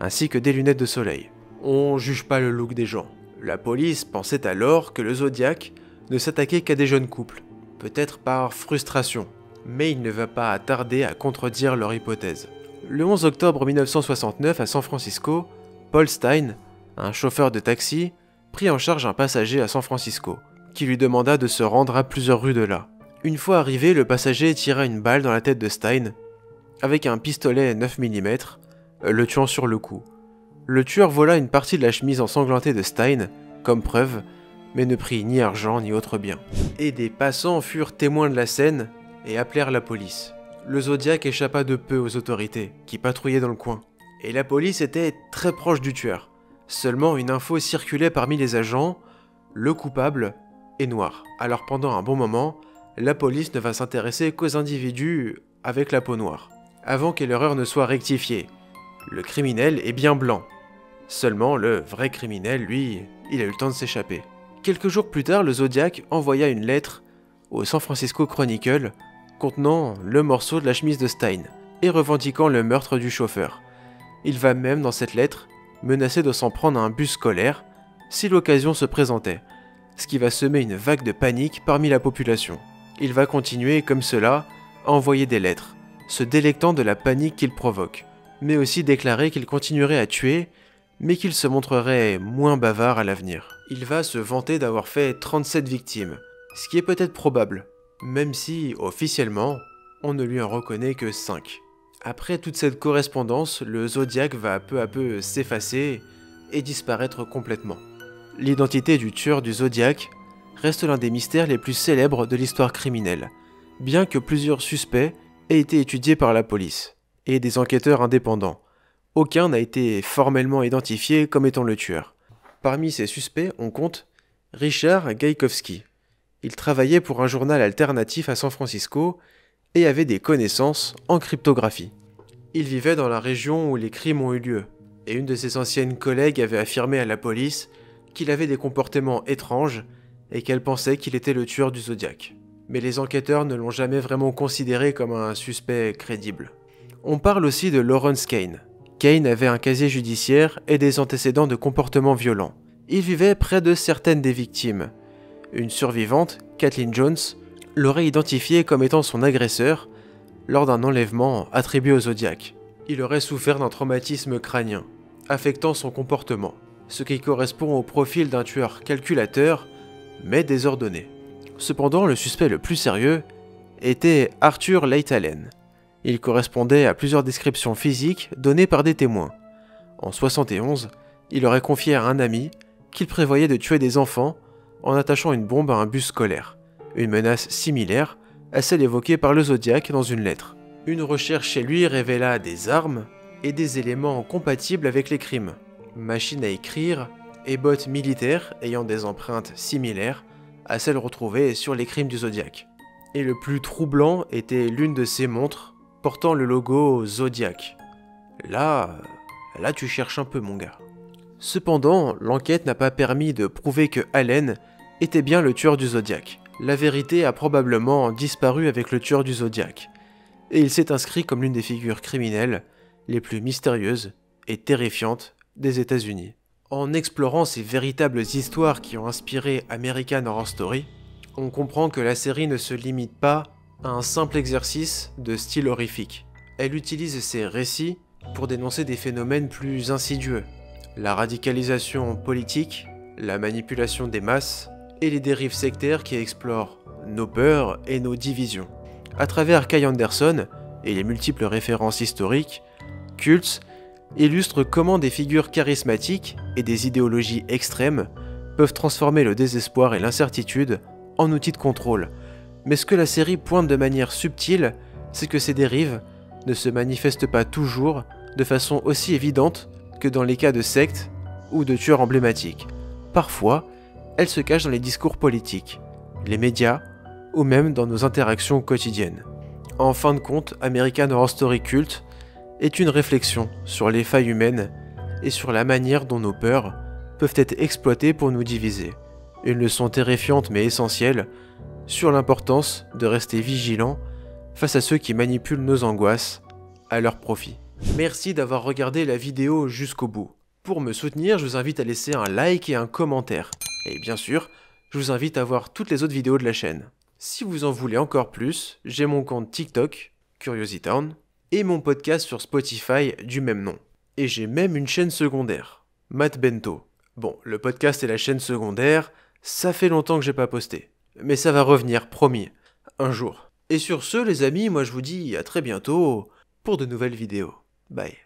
ainsi que des lunettes de soleil. On juge pas le look des gens. La police pensait alors que le Zodiac ne s'attaquait qu'à des jeunes couples, peut-être par frustration, mais il ne va pas tarder à contredire leur hypothèse. Le 11 octobre 1969 à San Francisco, Paul Stine, un chauffeur de taxi, prit en charge un passager à San Francisco, qui lui demanda de se rendre à plusieurs rues de là. Une fois arrivé, le passager tira une balle dans la tête de Stine, avec un pistolet 9 mm, le tuant sur le coup. Le tueur vola une partie de la chemise ensanglantée de Stine, comme preuve, mais ne prit ni argent ni autre bien. Et des passants furent témoins de la scène et appelèrent la police. Le Zodiac échappa de peu aux autorités, qui patrouillaient dans le coin. Et la police était très proche du tueur. Seulement une info circulait parmi les agents, le coupable est noir. Alors pendant un bon moment, la police ne va s'intéresser qu'aux individus avec la peau noire, avant que l'erreur ne soit rectifiée. Le criminel est bien blanc. Seulement le vrai criminel, lui, il a eu le temps de s'échapper. Quelques jours plus tard, le Zodiac envoya une lettre au San Francisco Chronicle contenant le morceau de la chemise de Stine et revendiquant le meurtre du chauffeur. Il va même, dans cette lettre, menacer de s'en prendre à un bus scolaire si l'occasion se présentait, ce qui va semer une vague de panique parmi la population. Il va continuer comme cela à envoyer des lettres, se délectant de la panique qu'il provoque, mais aussi déclarer qu'il continuerait à tuer, mais qu'il se montrerait moins bavard à l'avenir. Il va se vanter d'avoir fait 37 victimes, ce qui est peut-être probable, même si, officiellement, on ne lui en reconnaît que 5. Après toute cette correspondance, le Zodiac va peu à peu s'effacer et disparaître complètement. L'identité du tueur du Zodiac reste l'un des mystères les plus célèbres de l'histoire criminelle, bien que plusieurs suspects aient été étudiés par la police et des enquêteurs indépendants. Aucun n'a été formellement identifié comme étant le tueur. Parmi ces suspects, on compte Richard Gaikowski. Il travaillait pour un journal alternatif à San Francisco et avait des connaissances en cryptographie. Il vivait dans la région où les crimes ont eu lieu, et une de ses anciennes collègues avait affirmé à la police qu'il avait des comportements étranges et qu'elle pensait qu'il était le tueur du Zodiac. Mais les enquêteurs ne l'ont jamais vraiment considéré comme un suspect crédible. On parle aussi de Lawrence Kane. Kane avait un casier judiciaire et des antécédents de comportements violents. Il vivait près de certaines des victimes. Une survivante, Kathleen Jones, l'aurait identifié comme étant son agresseur lors d'un enlèvement attribué au Zodiac. Il aurait souffert d'un traumatisme crânien, affectant son comportement, ce qui correspond au profil d'un tueur calculateur, mais désordonné. Cependant, le suspect le plus sérieux était Arthur Leigh Allen. Il correspondait à plusieurs descriptions physiques données par des témoins. En 71, il aurait confié à un ami qu'il prévoyait de tuer des enfants en attachant une bombe à un bus scolaire, une menace similaire à celle évoquée par le Zodiac dans une lettre. Une recherche chez lui révéla des armes et des éléments compatibles avec les crimes, machines à écrire et bottes militaires ayant des empreintes similaires à celles retrouvées sur les crimes du Zodiac. Et le plus troublant était l'une de ces montres portant le logo Zodiac. Là tu cherches un peu mon gars. Cependant, l'enquête n'a pas permis de prouver que Allen était bien le tueur du Zodiac. La vérité a probablement disparu avec le tueur du Zodiac, et il s'est inscrit comme l'une des figures criminelles les plus mystérieuses et terrifiantes des États-Unis. En explorant ces véritables histoires qui ont inspiré American Horror Story, on comprend que la série ne se limite pas à un simple exercice de style horrifique. Elle utilise ses récits pour dénoncer des phénomènes plus insidieux, la radicalisation politique, la manipulation des masses et les dérives sectaires qui explorent nos peurs et nos divisions. À travers Kay Anderson et les multiples références historiques, Cults illustre comment des figures charismatiques et des idéologies extrêmes peuvent transformer le désespoir et l'incertitude en outils de contrôle. Mais ce que la série pointe de manière subtile, c'est que ces dérives ne se manifestent pas toujours de façon aussi évidente que dans les cas de sectes ou de tueurs emblématiques. Parfois, elles se cachent dans les discours politiques, les médias ou même dans nos interactions quotidiennes. En fin de compte, American Horror Story Cult est une réflexion sur les failles humaines et sur la manière dont nos peurs peuvent être exploitées pour nous diviser. Une leçon terrifiante mais essentielle sur l'importance de rester vigilant face à ceux qui manipulent nos angoisses à leur profit. Merci d'avoir regardé la vidéo jusqu'au bout. Pour me soutenir, je vous invite à laisser un like et un commentaire. Et bien sûr, je vous invite à voir toutes les autres vidéos de la chaîne. Si vous en voulez encore plus, j'ai mon compte TikTok, CuriosiTown, et mon podcast sur Spotify du même nom. Et j'ai même une chaîne secondaire, Matt Bento. Bon, le podcast et la chaîne secondaire, ça fait longtemps que j'ai pas posté. Mais ça va revenir, promis, un jour. Et sur ce, les amis, moi je vous dis à très bientôt pour de nouvelles vidéos. Bye.